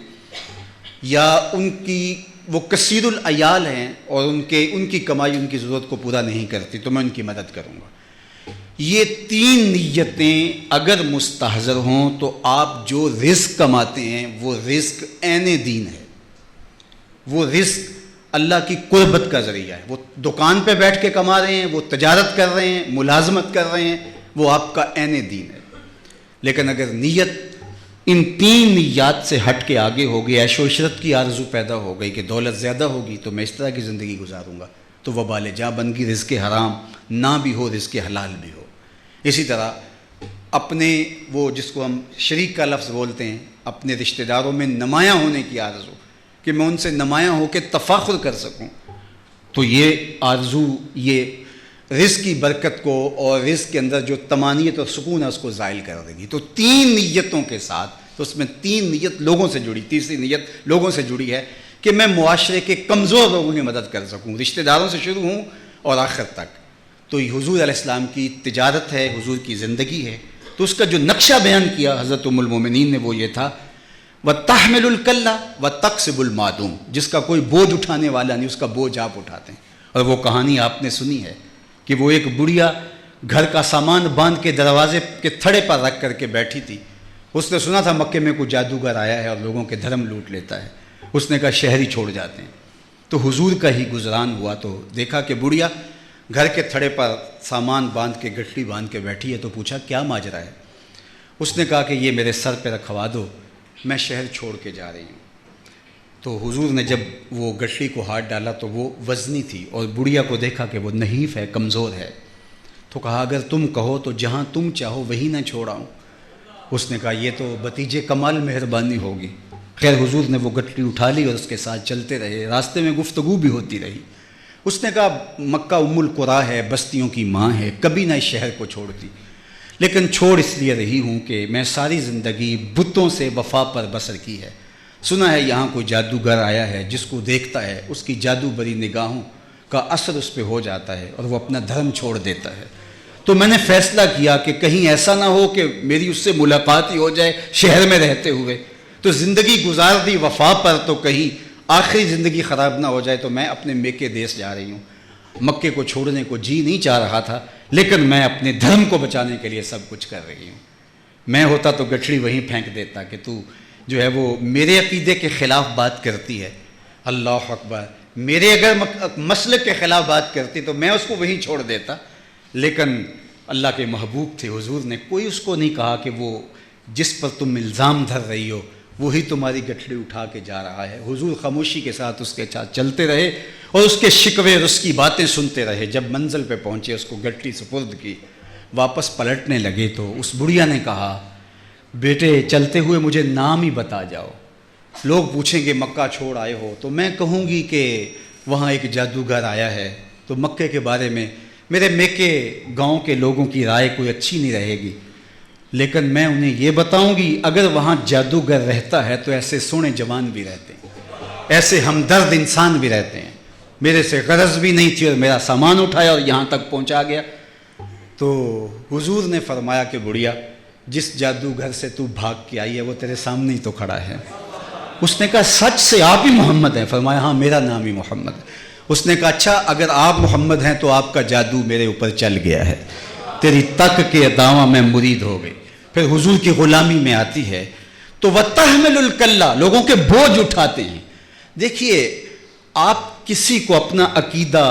یا ان کی وہ کثیر العیال ہیں اور ان کی کمائی ان کی ضرورت کو پورا نہیں کرتی تو میں ان کی مدد کروں گا. یہ 3 نیتیں اگر مستحضر ہوں تو آپ جو رزق کماتے ہیں وہ رزق عین دین ہے، وہ رزق اللہ کی قربت کا ذریعہ ہے. وہ دکان پہ بیٹھ کے کما رہے ہیں، وہ تجارت کر رہے ہیں، ملازمت کر رہے ہیں، وہ آپ کا عین دین ہے. لیکن اگر نیت ان 3 نیات سے ہٹ کے آگے ہو گئی، عیش و عشرت کی آرزو پیدا ہو گئی کہ دولت زیادہ ہوگی تو میں اس طرح کی زندگی گزاروں گا، تو وبال جاں بن گئی. رزق حرام نہ بھی ہو، رزق حلال بھی ہو. اسی طرح اپنے وہ جس کو ہم شریک کا لفظ بولتے ہیں، اپنے رشتہ داروں میں نمایاں ہونے کی آرزو کہ میں ان سے نمایاں ہو کے تفاخر کر سکوں، تو یہ آرزو یہ رزق کی برکت کو اور رزق کے اندر جو طمانینت اور سکون ہے اس کو زائل کر دے گی. تو 3 نیتوں کے ساتھ، تو اس میں 3 نیت لوگوں سے جڑی، تیسری نیت لوگوں سے جڑی ہے کہ میں معاشرے کے کمزور لوگوں کی مدد کر سکوں، رشتہ داروں سے شروع ہوں اور آخر تک. تو یہ حضور علیہ السلام کی تجارت ہے، حضور کی زندگی ہے. تو اس کا جو نقشہ بیان کیا حضرت ام المومنین نے وہ یہ تھا، وَتَحْمِلُ الْكَلَّ وَتَقْسِبُ الْمَعْدُومَ، جس کا کوئی بوجھ اٹھانے والا نہیں، اس کا بوجھ آپ اٹھاتے ہیں. اور وہ کہانی آپ نے سنی ہے کہ وہ ایک بڑھیا گھر کا سامان باندھ کے دروازے کے تھڑے پر رکھ کر کے بیٹھی تھی. اس نے سنا تھا مکے میں کوئی جادوگر آیا ہے اور لوگوں کے دھرم لوٹ لیتا ہے. اس نے کہا شہری چھوڑ جاتے ہیں. تو حضور کا ہی گزران ہوا تو دیکھا کہ بڑھیا گھر کے تھڑے پر سامان باندھ کے گٹھڑی باندھ کے بیٹھی ہے. تو پوچھا کیا ماجرا ہے؟ اس نے کہا کہ یہ میرے سر پہ رکھوا دو، میں شہر چھوڑ کے جا رہی ہوں. تو حضور نے جب وہ گٹھڑی کو ہاتھ ڈالا تو وہ وزنی تھی اور بڑھیا کو دیکھا کہ وہ نحیف ہے، کمزور ہے. تو کہا اگر تم کہو تو جہاں تم چاہو وہی نہ چھوڑاؤں. اس نے کہا یہ تو بتیجے کمال مہربانی ہوگی. خیر حضور نے وہ گٹھڑی اٹھا لی اور اس کے ساتھ چلتے رہے. راستے میں گفتگو بھی ہوتی رہی. اس نے کہا مکہ ام القریٰ ہے، بستیوں کی ماں ہے، کبھی نہ اس شہر کو چھوڑتی، لیکن چھوڑ اس لیے رہی ہوں کہ میں ساری زندگی بتوں سے وفا پر بسر کی ہے. سنا ہے یہاں کوئی جادوگر آیا ہے، جس کو دیکھتا ہے اس کی جادو بری نگاہوں کا اثر اس پہ ہو جاتا ہے اور وہ اپنا دھرم چھوڑ دیتا ہے. تو میں نے فیصلہ کیا کہ کہیں ایسا نہ ہو کہ میری اس سے ملاقات ہی ہو جائے شہر میں رہتے ہوئے. تو زندگی گزار دی وفا پر، تو کہیں آخری زندگی خراب نہ ہو جائے. تو میں اپنے میکے دیس جا رہی ہوں. مکے کو چھوڑنے کو جی نہیں چاہ رہا تھا، لیکن میں اپنے دھرم کو بچانے کے لیے سب کچھ کر رہی ہوں. میں ہوتا تو گٹھڑی وہیں پھینک دیتا کہ تو جو ہے وہ میرے عقیدے کے خلاف بات کرتی ہے. اللہ اکبر، میرے اگر مسلک کے خلاف بات کرتی تو میں اس کو وہیں چھوڑ دیتا. لیکن اللہ کے محبوب تھے حضور نے کوئی اس کو نہیں کہا کہ وہ جس پر تم الزام دھر رہی ہو وہی تمہاری گٹھڑی اٹھا کے جا رہا ہے. حضور خاموشی کے ساتھ اس کے ساتھ چلتے رہے اور اس کے شکوے اور اس کی باتیں سنتے رہے. جب منزل پہ پہنچے اس کو گٹھڑی سپرد کی، واپس پلٹنے لگے تو اس بڑھیا نے کہا بیٹے چلتے ہوئے مجھے نام ہی بتا جاؤ. لوگ پوچھیں گے مکہ چھوڑ آئے ہو تو میں کہوں گی کہ وہاں ایک جادوگر آیا ہے. تو مکے کے بارے میں میرے میکے گاؤں کے لوگوں کی رائے کوئی اچھی نہیں رہے گی، لیکن میں انہیں یہ بتاؤں گی اگر وہاں جادوگر رہتا ہے تو ایسے سونے جوان بھی رہتے ہیں، ایسے ہمدرد انسان بھی رہتے ہیں. میرے سے غرض بھی نہیں تھی اور میرا سامان اٹھایا اور یہاں تک پہنچا گیا. تو حضور نے فرمایا کہ بڑھیا جس جادوگر سے تو بھاگ کے آئی ہے وہ تیرے سامنے ہی تو کھڑا ہے. اس نے کہا سچ سے آپ ہی محمد ہیں؟ فرمایا ہاں میرا نام ہی محمد ہے. اس نے کہا اچھا اگر آپ محمد ہیں تو آپ کا جادو میرے اوپر چل گیا ہے، تیری تک کے دعویٰ میں مرید ہو گئی. پھر حضور کی غلامی میں آتی ہے تو وَتَحْمِلُ الْكَلَّ، لوگوں کے بوجھ اٹھاتے ہیں. دیکھیے آپ کسی کو اپنا عقیدہ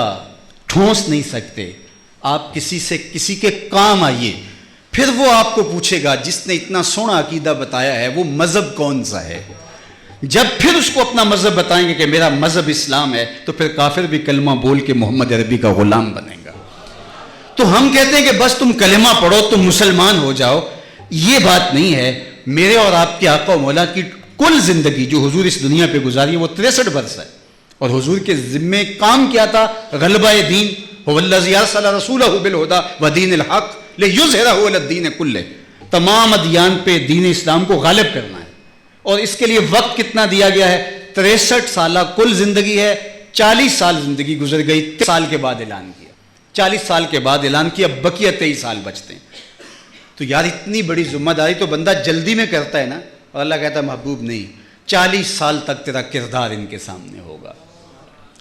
ٹھونس نہیں سکتے. آپ کسی سے کسی کے کام آئیے، پھر وہ آپ کو پوچھے گا جس نے اتنا سونا عقیدہ بتایا ہے وہ مذہب کون سا ہے. جب پھر اس کو اپنا مذہب بتائیں گے کہ میرا مذہب اسلام ہے تو پھر کافر بھی کلمہ بول کے محمد عربی کا غلام بنے گا. تو ہم کہتے ہیں کہ بس تم کلمہ پڑھو تم مسلمان ہو جاؤ. یہ بات نہیں ہے. میرے اور آپ کے آقا و مولا کی کل زندگی جو حضور اس دنیا پہ گزاری ہے وہ 63 برس ہے، اور حضور کے ذمے کام کیا تھا؟ غلبہ دین. هو الذی ارسل رسولہ بالہدی ودین الحق لیظہرہ علی الدین کلہ. تمام ادیان پہ دین اسلام کو غالب کرنا ہے. اور اس کے لیے وقت کتنا دیا گیا ہے؟ 63 سالہ کل زندگی ہے. 40 سال زندگی گزر گئی، 3 سال کے بعد اعلان کیا. 40 سال کے بعد اعلان کیا، بقیہ 23 سال بچتے ہیں. تو یار اتنی بڑی ذمہ داری تو بندہ جلدی میں کرتا ہے نا. اور اللہ کہتا ہے محبوب نہیں، 40 سال تک تیرا کردار ان کے سامنے ہوگا،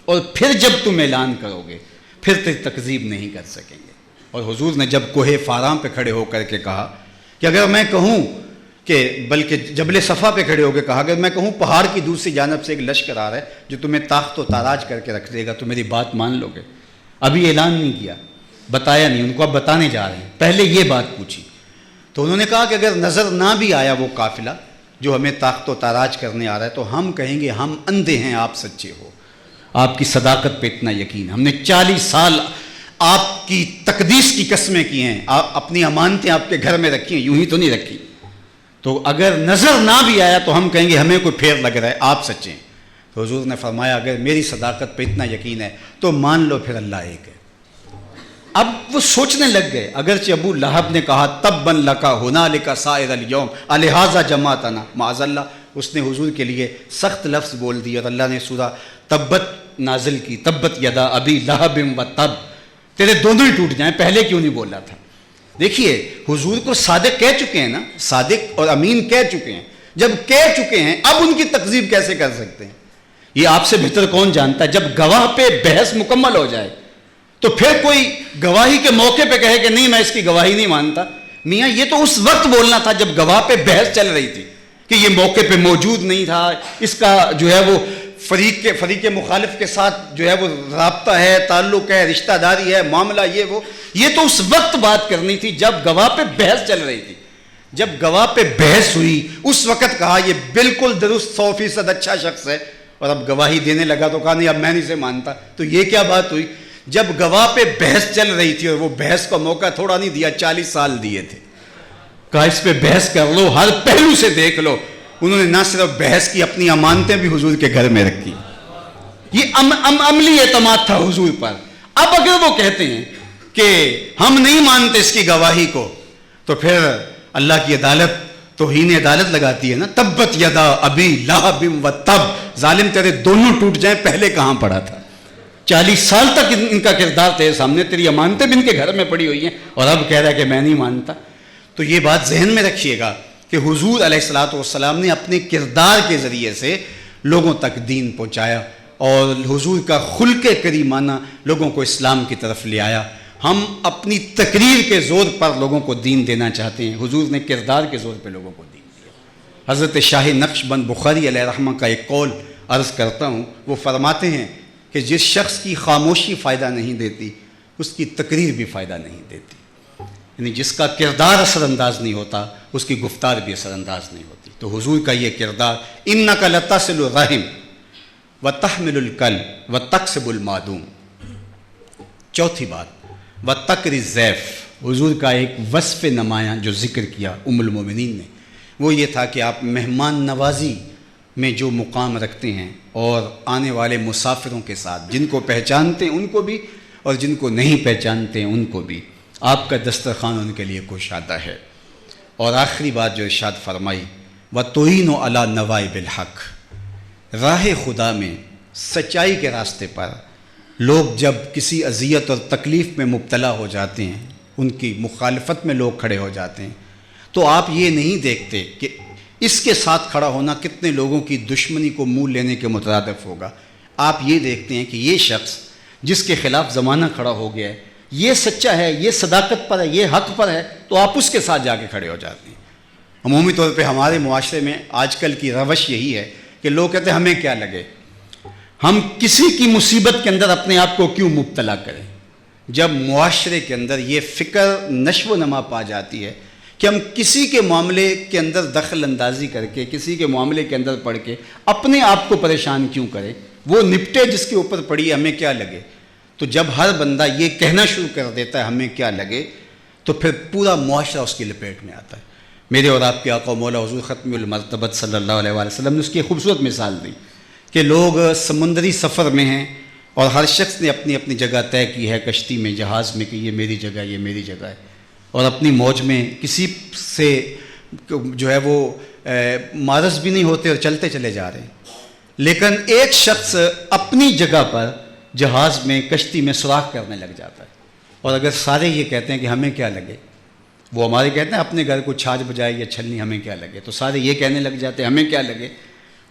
اور پھر جب تم اعلان کرو گے پھر تیری تکذیب نہیں کر سکیں گے. اور حضور نے جب کوہ فاراں پہ کھڑے ہو کر کے کہا کہ اگر میں کہوں کہ بلکہ جبل صفا پہ کھڑے ہو کے کہا کہ میں کہوں پہاڑ کی دوسری جانب سے ایک لشکر آ رہا ہے جو تمہیں تاخت و تاراج کر کے رکھ دے گا تو میری بات مان لو گے؟ ابھی اعلان نہیں کیا، بتایا نہیں، ان کو اب بتانے جا رہے ہیں. پہلے یہ بات پوچھی تو انہوں نے کہا کہ اگر نظر نہ بھی آیا وہ قافلہ جو ہمیں تاخت و تاراج کرنے آ رہا ہے تو ہم کہیں گے ہم اندھے ہیں، آپ سچے ہو، آپ کی صداقت پہ اتنا یقین. ہم نے 40 سال آپ کی تقدیس کی قسمیں کی ہیں، آپ اپنی امانتیں آپ کے گھر میں رکھی ہیں، یوں ہی تو نہیں رکھی. تو اگر نظر نہ بھی آیا تو ہم کہیں گے ہمیں کوئی پھیر لگ رہا ہے، آپ سچے ہیں. تو حضور نے فرمایا اگر میری صداقت پہ اتنا یقین ہے تو مان لو پھر اللہ ایک ہے. اب وہ سوچنے لگ گئے. اگرچہ ابو لہب نے کہا تبًا لک ھنالک سائر الیوم الہٰذا جمعتنا، معاذ اللہ، اس نے حضور کے لیے سخت لفظ بول دی اور اللہ نے سورہ تبت نازل کی، تبت یدا ابی لہب و تب. تیرے دونوں ہی ٹوٹ جائیں، پہلے کیوں نہیں بولا تھا؟ دیکھیے حضور کو صادق کہہ چکے ہیں نا، صادق اور امین کہہ چکے ہیں، جب کہہ چکے ہیں اب ان کی تکذیب کیسے کر سکتے ہیں؟ یہ آپ سے بہتر کون جانتا ہے؟ جب گواہ پہ بحث مکمل ہو جائے تو پھر کوئی گواہی کے موقع پہ کہے کہ نہیں میں اس کی گواہی نہیں مانتا، میاں یہ تو اس وقت بولنا تھا جب گواہ پہ بحث چل رہی تھی کہ یہ موقع پہ موجود نہیں تھا، اس کا جو ہے وہ فریق مخالف کے ساتھ جو ہے وہ رابطہ ہے، تعلق ہے، رشتہ داری ہے، معاملہ یہ تو اس وقت بات کرنی تھی جب گواہ پہ بحث چل رہی تھی۔ جب گواہ پہ بحث ہوئی اس وقت کہا یہ بالکل درست 100% اچھا شخص ہے، اور اب گواہی دینے لگا تو کہا نہیں اب میں نہیں سے مانتا۔ تو یہ کیا بات ہوئی؟ جب گواہ پہ بحث چل رہی تھی اور وہ بحث کا موقع تھوڑا نہیں دیا، 40 سال دیے تھے، کہا اس پہ بحث کر لو، ہر پہلو سے دیکھ لو۔ انہوں نے نہ صرف بحث کی، اپنی امانتیں بھی حضور کے گھر میں رکھی۔ یہ عملی اعتماد تھا حضور پر۔ اب اگر وہ کہتے ہیں کہ ہم نہیں مانتے اس کی گواہی کو، تو پھر اللہ کی عدالت توہین عدالت لگاتی ہے نا، تبت یدا ابی لہب وتب، ظالم تیرے دونوں ٹوٹ جائیں، پہلے کہاں پڑا تھا؟ 40 سال تک ان کا کردار تیرے سامنے، تیری امانتیں بھی ان کے گھر میں پڑی ہوئی ہیں، اور اب کہہ رہا ہے کہ میں نہیں مانتا۔ تو یہ بات ذہن میں رکھیے گا کہ حضور علیہ الصلوۃ والسلام نے اپنے کردار کے ذریعے سے لوگوں تک دین پہنچایا، اور حضور کا خلق کریمانہ لوگوں کو اسلام کی طرف لے آیا۔ ہم اپنی تقریر کے زور پر لوگوں کو دین دینا چاہتے ہیں، حضور نے کردار کے زور پہ لوگوں کو دین دیا۔ حضرت شاہ نقش بند بخاری علیہ رحمہ کا ایک قول عرض کرتا ہوں، وہ فرماتے ہیں کہ جس شخص کی خاموشی فائدہ نہیں دیتی اس کی تقریر بھی فائدہ نہیں دیتی، یعنی جس کا کردار اثر انداز نہیں ہوتا اس کی گفتار بھی اثر انداز نہیں ہوتی۔ تو حضور کا یہ کردار، انک لتصل الرحم وتحمل الکلب وتکسب المعدوم۔ چوتھی بات، وتقری الضیف، حضور کا ایک وصف نمایاں جو ذکر کیا ام المومنین نے، وہ یہ تھا کہ آپ مہمان نوازی میں جو مقام رکھتے ہیں، اور آنے والے مسافروں کے ساتھ جن کو پہچانتے ہیں ان کو بھی اور جن کو نہیں پہچانتے ہیں ان کو بھی، آپ کا دسترخوان ان کے لیے کشادہ ہے۔ اور آخری بات جو ارشاد فرمائی، وَتُعِينُ عَلَى نَوَائِبِ الْحَقِّ، راہ خدا میں سچائی کے راستے پر لوگ جب کسی اذیت اور تکلیف میں مبتلا ہو جاتے ہیں، ان کی مخالفت میں لوگ کھڑے ہو جاتے ہیں، تو آپ یہ نہیں دیکھتے کہ اس کے ساتھ کھڑا ہونا کتنے لوگوں کی دشمنی کو مول لینے کے مترادف ہوگا۔ آپ یہ دیکھتے ہیں کہ یہ شخص جس کے خلاف زمانہ کھڑا ہو گیا ہے، یہ سچا ہے، یہ صداقت پر ہے، یہ حق پر ہے، تو آپ اس کے ساتھ جا کے کھڑے ہو جاتے ہیں۔ عمومی طور پہ ہمارے معاشرے میں آج کل کی روش یہی ہے کہ لوگ کہتے ہیں ہمیں کیا لگے، ہم کسی کی مصیبت کے اندر اپنے آپ کو کیوں مبتلا کریں۔ جب معاشرے کے اندر یہ فکر نشو و نما پا جاتی ہے کہ ہم کسی کے معاملے کے اندر دخل اندازی کر کے، کسی کے معاملے کے اندر پڑھ کے اپنے آپ کو پریشان کیوں کریں، وہ نپٹے جس کے اوپر پڑی ہے، ہمیں کیا لگے۔ تو جب ہر بندہ یہ کہنا شروع کر دیتا ہے ہمیں کیا لگے، تو پھر پورا معاشرہ اس کی لپیٹ میں آتا ہے۔ میرے اور آپ کے آقا و مولا حضور ختم المرتبت صلی اللہ علیہ وآلہ وسلم نے اس کی ایک خوبصورت مثال دی کہ لوگ سمندری سفر میں ہیں اور ہر شخص نے اپنی اپنی جگہ طے کی ہے کشتی میں، جہاز میں، کہ یہ میری جگہ، یہ میری جگہ ہے، اور اپنی موج میں کسی سے جو ہے وہ مارز بھی نہیں ہوتے اور چلتے چلے جا رہے ہیں۔ لیکن ایک شخص اپنی جگہ پر جہاز میں، کشتی میں سوراخ کرنے لگ جاتا ہے، اور اگر سارے یہ کہتے ہیں کہ ہمیں کیا لگے، وہ ہمارے کہتے ہیں اپنے گھر کو چھاج بجائے یا چھلنی، ہمیں کیا لگے، تو سارے یہ کہنے لگ جاتے ہیں ہمیں کیا لگے،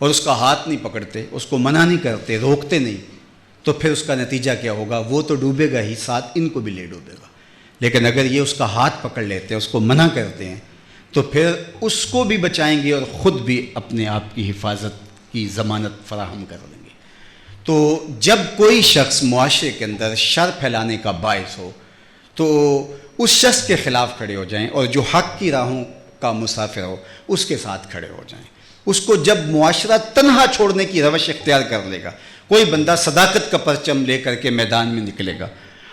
اور اس کا ہاتھ نہیں پکڑتے، اس کو منع نہیں کرتے، روکتے نہیں، تو پھر اس کا نتیجہ کیا ہوگا، وہ تو ڈوبے گا ہی، ساتھ ان کو بھی لے ڈوبے گا۔ لیکن اگر یہ اس کا ہاتھ پکڑ لیتے ہیں، اس کو منع کرتے ہیں، تو پھر اس کو بھی بچائیں گے اور خود بھی اپنے آپ کی حفاظت کی ضمانت فراہم کر لیں گے۔ تو جب کوئی شخص معاشرے کے اندر شر پھیلانے کا باعث ہو تو اس شخص کے خلاف کھڑے ہو جائیں، اور جو حق کی راہوں کا مسافر ہو اس کے ساتھ کھڑے ہو جائیں۔ اس کو جب معاشرہ تنہا چھوڑنے کی روش اختیار کر لے گا، کوئی بندہ صداقت کا پرچم لے کر کے میدان میں نکلے گا،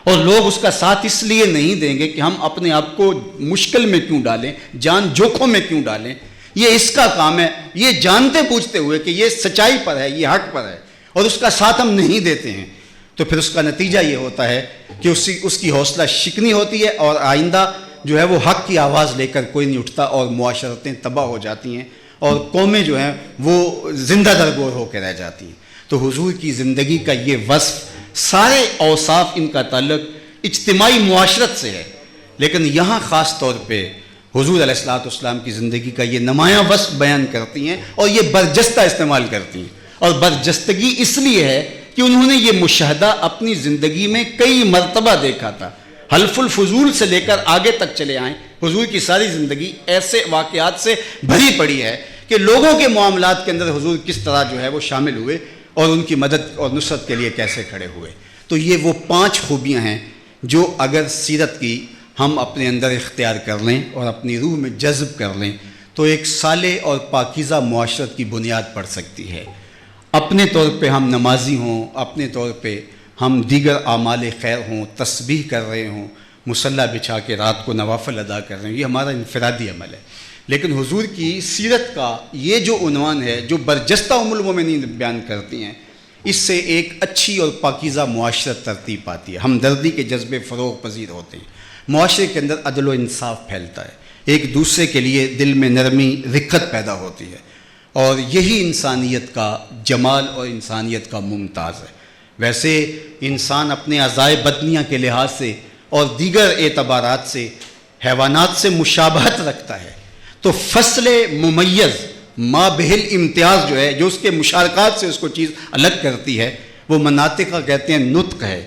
اور لوگ اس کا ساتھ اس لیے نہیں دیں گے کہ ہم اپنے آپ کو مشکل میں کیوں ڈالیں، جان جوکھم میں کیوں ڈالیں، یہ اس کا کام ہے، یہ جانتے پوچھتے ہوئے کہ یہ سچائی پر ہے، یہ حق پر ہے، اور اس کا ساتھ ہم نہیں دیتے ہیں، تو پھر اس کا نتیجہ یہ ہوتا ہے کہ اس کی حوصلہ شکنی ہوتی ہے، اور آئندہ جو ہے وہ حق کی آواز لے کر کوئی نہیں اٹھتا، اور معاشرتیں تباہ ہو جاتی ہیں، اور قومیں جو ہیں وہ زندہ درگور ہو کے رہ جاتی ہیں۔ تو حضور کی زندگی کا یہ وصف، سارے اوصاف ان کا تعلق اجتماعی معاشرت سے ہے، لیکن یہاں خاص طور پہ حضور علیہ الصلوۃ والسلام کی زندگی کا یہ نمایاں وصف بیان کرتی ہیں اور یہ برجستہ استعمال کرتی ہیں. اور برجستگی اس لیے ہے کہ انہوں نے یہ مشاہدہ اپنی زندگی میں کئی مرتبہ دیکھا تھا. حلف الفضول سے لے کر آگے تک چلے آئیں، حضور کی ساری زندگی ایسے واقعات سے بھری پڑی ہے کہ لوگوں کے معاملات کے اندر حضور کس طرح جو ہے وہ شامل ہوئے اور ان کی مدد اور نصرت کے لیے کیسے کھڑے ہوئے. تو یہ وہ 5 خوبیاں ہیں جو اگر سیرت کی ہم اپنے اندر اختیار کر لیں اور اپنی روح میں جذب کر لیں تو ایک صالح اور پاکیزہ معاشرت کی بنیاد پڑ سکتی ہے. اپنے طور پہ ہم نمازی ہوں، اپنے طور پہ ہم دیگر اعمال خیر ہوں، تسبیح کر رہے ہوں، مصلی بچھا کے رات کو نوافل ادا کر رہے ہیں، یہ ہمارا انفرادی عمل ہے. لیکن حضور کی سیرت کا یہ جو عنوان ہے جو برجستہ ام المومنین بیان کرتی ہیں، اس سے ایک اچھی اور پاکیزہ معاشرت ترتیب پاتی ہے. ہمدردی کے جذبے فروغ پذیر ہوتے ہیں، معاشرے کے اندر عدل و انصاف پھیلتا ہے، ایک دوسرے کے لیے دل میں نرمی رقت پیدا ہوتی ہے، اور یہی انسانیت کا جمال اور انسانیت کا ممتاز ہے. ویسے انسان اپنے اعضائے بدنیہ کے لحاظ سے اور دیگر اعتبارات سے حیوانات سے مشابہت رکھتا ہے، تو فصل ممیز ما بہل امتیاز جو ہے، جو اس کے مشارکات سے اس کو چیز الگ کرتی ہے، وہ مناطق کا کہتے ہیں نطق ہے.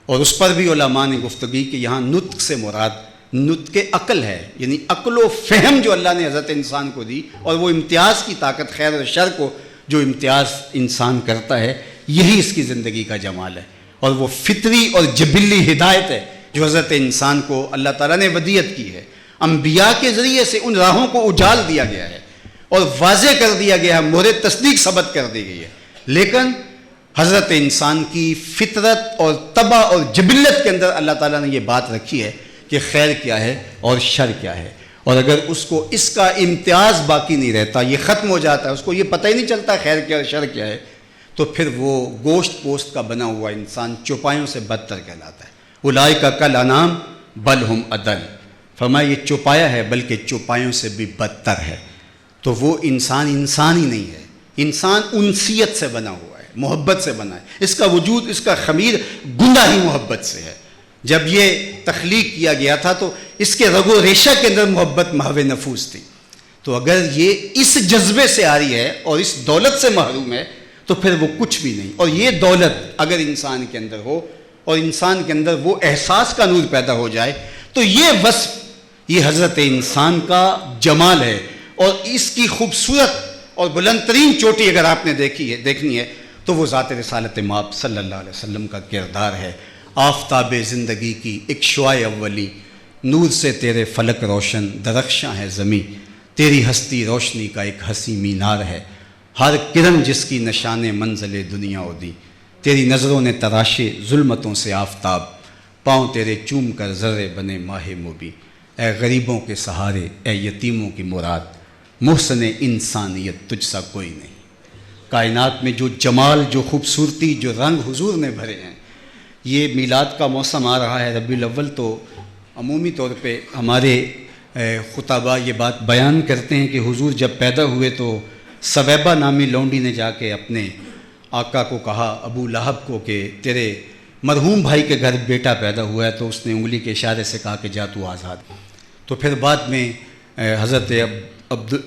اور اس پر بھی علماء نے گفتگی کہ یہاں نطق سے مراد نطق عقل ہے، یعنی عقل و فہم جو اللہ نے حضرت انسان کو دی، اور وہ امتیاز کی طاقت خیر و شر کو جو امتیاز انسان کرتا ہے، یہی اس کی زندگی کا جمال ہے. اور وہ فطری اور جبلی ہدایت ہے جو حضرت انسان کو اللہ تعالیٰ نے ودیت کی ہے. انبیاء کے ذریعے سے ان راہوں کو اجال دیا گیا ہے اور واضح کر دیا گیا ہے، مورد تصدیق ثبت کر دی گئی ہے. لیکن حضرت انسان کی فطرت اور طبع اور جبلت کے اندر اللہ تعالیٰ نے یہ بات رکھی ہے کہ خیر کیا ہے اور شر کیا ہے. اور اگر اس کو اس کا امتیاز باقی نہیں رہتا، یہ ختم ہو جاتا ہے، اس کو یہ پتہ ہی نہیں چلتا خیر کیا اور شر کیا ہے، تو پھر وہ گوشت پوست کا بنا ہوا انسان چوپایوں سے بدتر کہلاتا ہے. اولئک کالانعام بل ہم اضل، فرمایا یہ چوپایا ہے بلکہ چوپایوں سے بھی بدتر ہے. تو وہ انسان انسان ہی نہیں ہے، انسان انسیت سے بنا ہوا ہے، محبت سے بنا ہے. اس کا وجود، اس کا خمیر گندا ہی محبت سے ہے. جب یہ تخلیق کیا گیا تھا تو اس کے رگ و ریشہ کے اندر محبت محو نفوس تھی. تو اگر یہ اس جذبے سے آ رہی ہے اور اس دولت سے محروم ہے تو پھر وہ کچھ بھی نہیں. اور یہ دولت اگر انسان کے اندر ہو اور انسان کے اندر وہ احساس کا نور پیدا ہو جائے تو یہ وصف، یہ حضرت انسان کا جمال ہے. اور اس کی خوبصورت اور بلند ترین چوٹی اگر آپ نے دیکھنی ہے تو وہ ذات رسالت مآب صلی اللہ علیہ وسلم کا کردار ہے. آفتاب زندگی کی ایک شعاع اولی، نور سے تیرے فلک روشن، درخشاں ہے زمیں، تیری ہستی روشنی کا ایک حسین مینار ہے، ہر کرن جس کی نشان منزل دنیا اودی، تیری نظروں نے تراشے ظلمتوں سے آفتاب، پاؤں تیرے چوم کر ذرے بنے ماہ مبی. اے غریبوں کے سہارے، اے یتیموں کی مراد، محسن انسانیت تجھ سا کوئی نہیں. کائنات میں جو جمال، جو خوبصورتی، جو رنگ حضور نے بھرے ہیں. یہ میلاد کا موسم آ رہا ہے، ربیع الاول، تو عمومی طور پہ ہمارے خطباء یہ بات بیان کرتے ہیں کہ حضور جب پیدا ہوئے تو سویبہ نامی لونڈی نے جا کے اپنے آقا کو کہا، ابو لہب کو، کہ تیرے مرحوم بھائی کے گھر بیٹا پیدا ہوا ہے. تو اس نے انگلی کے اشارے سے کہا کہ جا تو آزاد. تو پھر بعد میں حضرت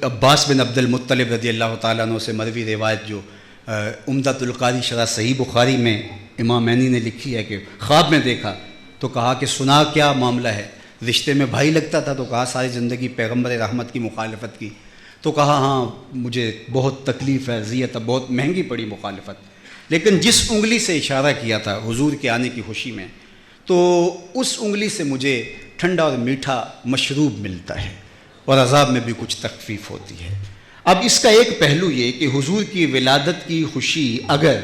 عباس بن عبد المطلب رضی اللہ تعالیٰ عنہ سے مروی روایت جو عمدۃ القاری شرح صحیح بخاری میں امام عینی نے لکھی ہے کہ خواب میں دیکھا تو کہا کہ سنا کیا معاملہ ہے. رشتے میں بھائی لگتا تھا تو کہا ساری زندگی پیغمبر رحمت کی مخالفت کی. تو کہا ہاں مجھے بہت تکلیف ہے، اذیت ہے، بہت مہنگی پڑی مخالفت. لیکن جس انگلی سے اشارہ کیا تھا حضور کے آنے کی خوشی میں، تو اس انگلی سے مجھے ٹھنڈا اور میٹھا مشروب ملتا ہے اور عذاب میں بھی کچھ تخفیف ہوتی ہے. اب اس کا ایک پہلو یہ کہ حضور کی ولادت کی خوشی اگر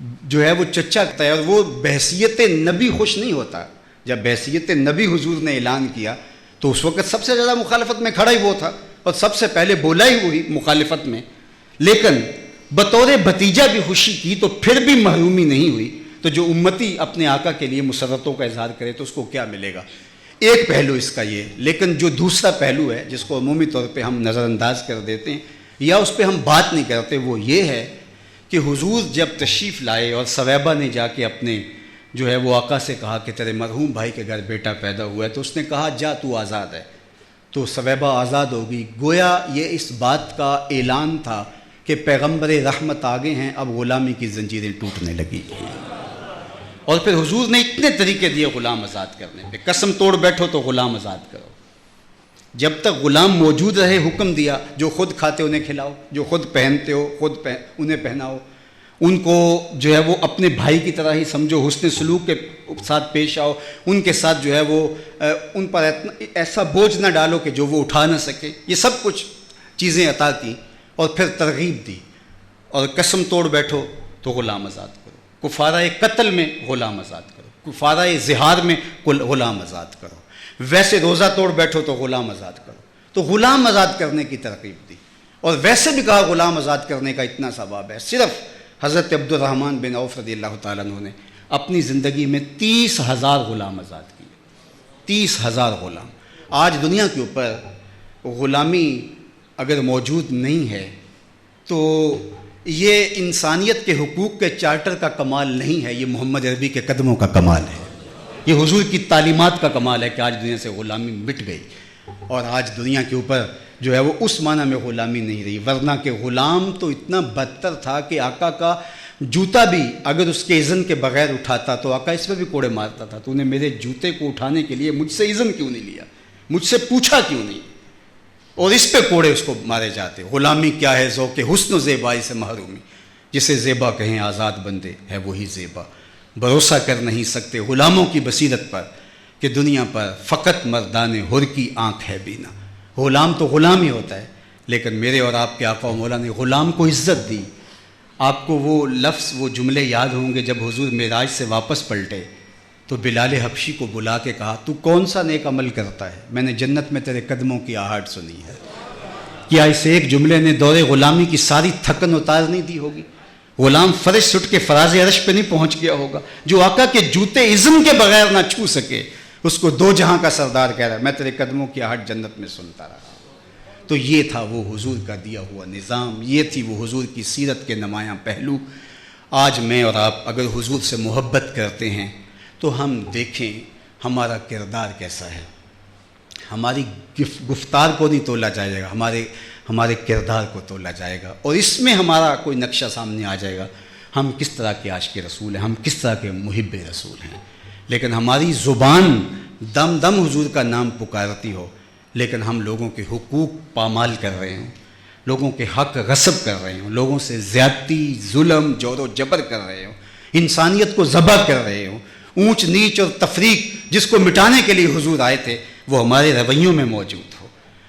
جو ہے وہ چچا کرتا ہے اور وہ بحیثیت نبی خوش نہیں ہوتا. جب بحیثیت نبی حضور نے اعلان کیا تو اس وقت سب سے زیادہ مخالفت میں کھڑا ہی وہ تھا اور سب سے پہلے بولا ہی وہی مخالفت میں. لیکن بطور بھتیجا بھی خوشی کی تو پھر بھی محرومی نہیں ہوئی. تو جو امتی اپنے آقا کے لیے مسرتوں کا اظہار کرے تو اس کو کیا ملے گا. ایک پہلو اس کا یہ. لیکن جو دوسرا پہلو ہے جس کو عمومی طور پہ ہم نظر انداز کر دیتے ہیں یا اس پہ ہم بات نہیں کرتے، وہ یہ ہے کہ حضور جب تشریف لائے اور سویبہ نے جا کے اپنے جو ہے وہ آقا سے کہا کہ تیرے مرحوم بھائی کے گھر بیٹا پیدا ہوا ہے، تو اس نے کہا جا تو آزاد ہے، تو سویبہ آزاد ہوگی۔ گویا یہ اس بات کا اعلان تھا کہ پیغمبر رحمت آگے ہیں، اب غلامی کی زنجیریں ٹوٹنے لگی۔ اور پھر حضور نے اتنے طریقے دیے غلام آزاد کرنے پہ، قسم توڑ بیٹھو تو غلام آزاد کرو، جب تک غلام موجود رہے حکم دیا جو خود کھاتے انہیں کھلاؤ، جو خود پہنتے ہو انہیں پہناؤ، ان کو جو ہے وہ اپنے بھائی کی طرح ہی سمجھو، حسن سلوک کے ساتھ پیش آؤ، ان کے ساتھ جو ہے وہ ان پر ایسا بوجھ نہ ڈالو کہ جو وہ اٹھا نہ سکے۔ یہ سب کچھ چیزیں عطا کی اور پھر ترغیب دی، اور قسم توڑ بیٹھو تو غلام آزاد کرو، کفارہ قتل میں غلام آزاد کرو، کفارہ زہار میں غلام آزاد کرو، ویسے روزہ توڑ بیٹھو تو غلام آزاد کرو۔ تو غلام آزاد کرنے کی ترغیب دی، اور ویسے بھی کہا غلام آزاد کرنے کا اتنا ثواب ہے۔ صرف حضرت عبد الرحمن بن عوف رضی اللہ تعالیٰ عنہ نے اپنی زندگی میں 30,000 غلام آزاد کیے، 30,000 غلام۔ آج دنیا کے اوپر غلامی اگر موجود نہیں ہے تو یہ انسانیت کے حقوق کے چارٹر کا کمال نہیں ہے، یہ محمد عربی کے قدموں کا کمال ہے، یہ حضور کی تعلیمات کا کمال ہے کہ آج دنیا سے غلامی مٹ گئی، اور آج دنیا کے اوپر جو ہے وہ اس معنی میں غلامی نہیں رہی، ورنہ کہ غلام تو اتنا بدتر تھا کہ آقا کا جوتا بھی اگر اس کے اذن کے بغیر اٹھاتا تو آقا اس پہ بھی کوڑے مارتا تھا، تو نے میرے جوتے کو اٹھانے کے لیے مجھ سے اذن کیوں نہیں لیا، مجھ سے پوچھا کیوں نہیں، اور اس پہ کوڑے اس کو مارے جاتے۔ غلامی کیا ہے؟ ذوق حسن و زیبائی سے محرومی، جسے زیبا کہیں آزاد بندے ہے وہی زیبا۔ بھروسہ کر نہیں سکتے غلاموں کی بصیرت پر کہ دنیا پر فقط مردان حر کی آنکھ ہے بینا۔ غلام تو غلام ہی ہوتا ہے، لیکن میرے اور آپ کے آقا و مولا نے غلام کو عزت دی۔ آپ کو وہ لفظ، وہ جملے یاد ہوں گے جب حضور معراج سے واپس پلٹے تو بلال حبشی کو بلا کے کہا تو کون سا نیک عمل کرتا ہے؟ میں نے جنت میں تیرے قدموں کی آہٹ سنی ہے۔ کیا اس ایک جملے نے دور غلامی کی ساری تھکن اتار نہیں دی ہوگی؟ غلام فرش سٹ کے فراز عرش پہ نہیں پہنچ گیا ہوگا؟ جو آقا کے جوتے اذن کے بغیر نہ چھو سکے، اس کو دو جہاں کا سردار کہہ رہا ہے میں تیرے قدموں کی آہٹ جنت میں سنتا رہا۔ تو یہ تھا وہ حضور کا دیا ہوا نظام، یہ تھی وہ حضور کی سیرت کے نمایاں پہلو۔ آج میں اور آپ اگر حضور سے محبت کرتے ہیں تو ہم دیکھیں ہمارا کردار کیسا ہے۔ ہماری گفتار کو نہیں تولا جائے گا، ہمارے کردار کو تولا جائے گا، اور اس میں ہمارا کوئی نقشہ سامنے آ جائے گا، ہم کس طرح کے عاشق رسول ہیں، ہم کس طرح کے محب رسول ہیں۔ لیکن ہماری زبان دم دم حضور کا نام پکارتی ہو، لیکن ہم لوگوں کے حقوق پامال کر رہے ہوں، لوگوں کے حق غصب کر رہے ہوں، لوگوں سے زیادتی، ظلم، جور و جبر کر رہے ہوں، انسانیت کو ذبح کر رہے ہوں، اونچ نیچ اور تفریق جس کو مٹانے کے لیے حضور آئے تھے وہ ہمارے رویوں میں موجود ہو۔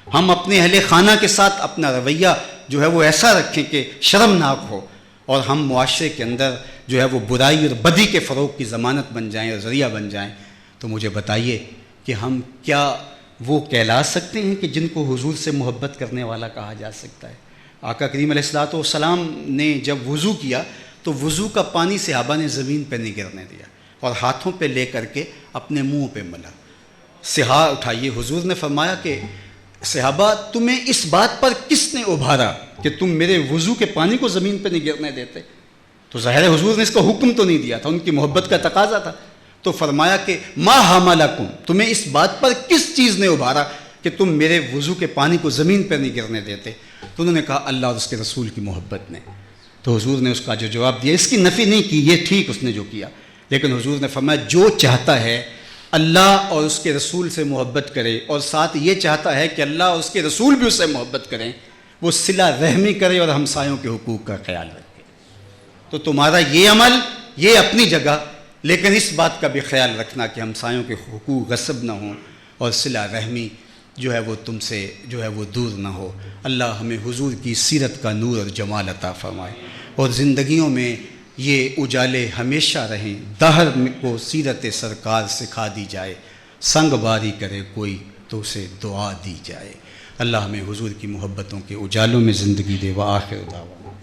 ہم اپنے اہل خانہ کے ساتھ اپنا رویہ جو ہے وہ ایسا رکھیں کہ شرمناک ہو، اور ہم معاشرے کے اندر جو ہے وہ برائی اور بدی کے فروغ کی ضمانت بن جائیں اور ذریعہ بن جائیں۔ تو مجھے بتائیے کہ ہم کیا وہ کہلا سکتے ہیں کہ جن کو حضور سے محبت کرنے والا کہا جا سکتا ہے؟ آقا کریم علیہ الصلوۃ والسلام نے جب وضو کیا تو وضو کا پانی صحابہ نے زمین پہ نہیں گرنے دیا، اور ہاتھوں پہ لے کر کے اپنے منہ پہ ملا، سہا اٹھائیے۔ حضور نے فرمایا کہ صحابہ تمہیں اس بات پر کس نے ابھارا کہ تم میرے وضو کے پانی کو زمین پہ نہیں گرنے دیتے؟ تو ظاہر ہے حضور نے اس کا حکم تو نہیں دیا تھا، ان کی محبت کا تقاضا تھا۔ تو فرمایا کہ ما حملکم، تمہیں اس بات پر کس چیز نے ابھارا کہ تم میرے وضو کے پانی کو زمین پہ نہیں گرنے دیتے؟ تو انہوں نے کہا اللہ اور اس کے رسول کی محبت نے۔ تو حضور نے اس کا جو جواب دیا، اس کی نفی نہیں کی، یہ ٹھیک اس نے جو کیا، لیکن حضور نے فرمایا جو چاہتا ہے اللہ اور اس کے رسول سے محبت کرے، اور ساتھ یہ چاہتا ہے کہ اللہ اور اس کے رسول بھی اس سے محبت کریں، وہ صلہ رحمی کرے اور ہمسایوں کے حقوق کا خیال رکھے۔ تو تمہارا یہ عمل یہ اپنی جگہ، لیکن اس بات کا بھی خیال رکھنا کہ ہمسایوں کے حقوق غصب نہ ہوں، اور صلہ رحمی جو ہے وہ تم سے جو ہے وہ دور نہ ہو۔ اللہ ہمیں حضور کی سیرت کا نور اور جمال عطا فرمائے، اور زندگیوں میں یہ اجالے ہمیشہ رہیں، دہر کو سیرت سرکار سکھا دی جائے، سنگ باری کرے کوئی تو اسے دعا دی جائے۔ اللہ ہمیں حضور کی محبتوں کے اجالوں میں زندگی دے۔ وآخر دعوانا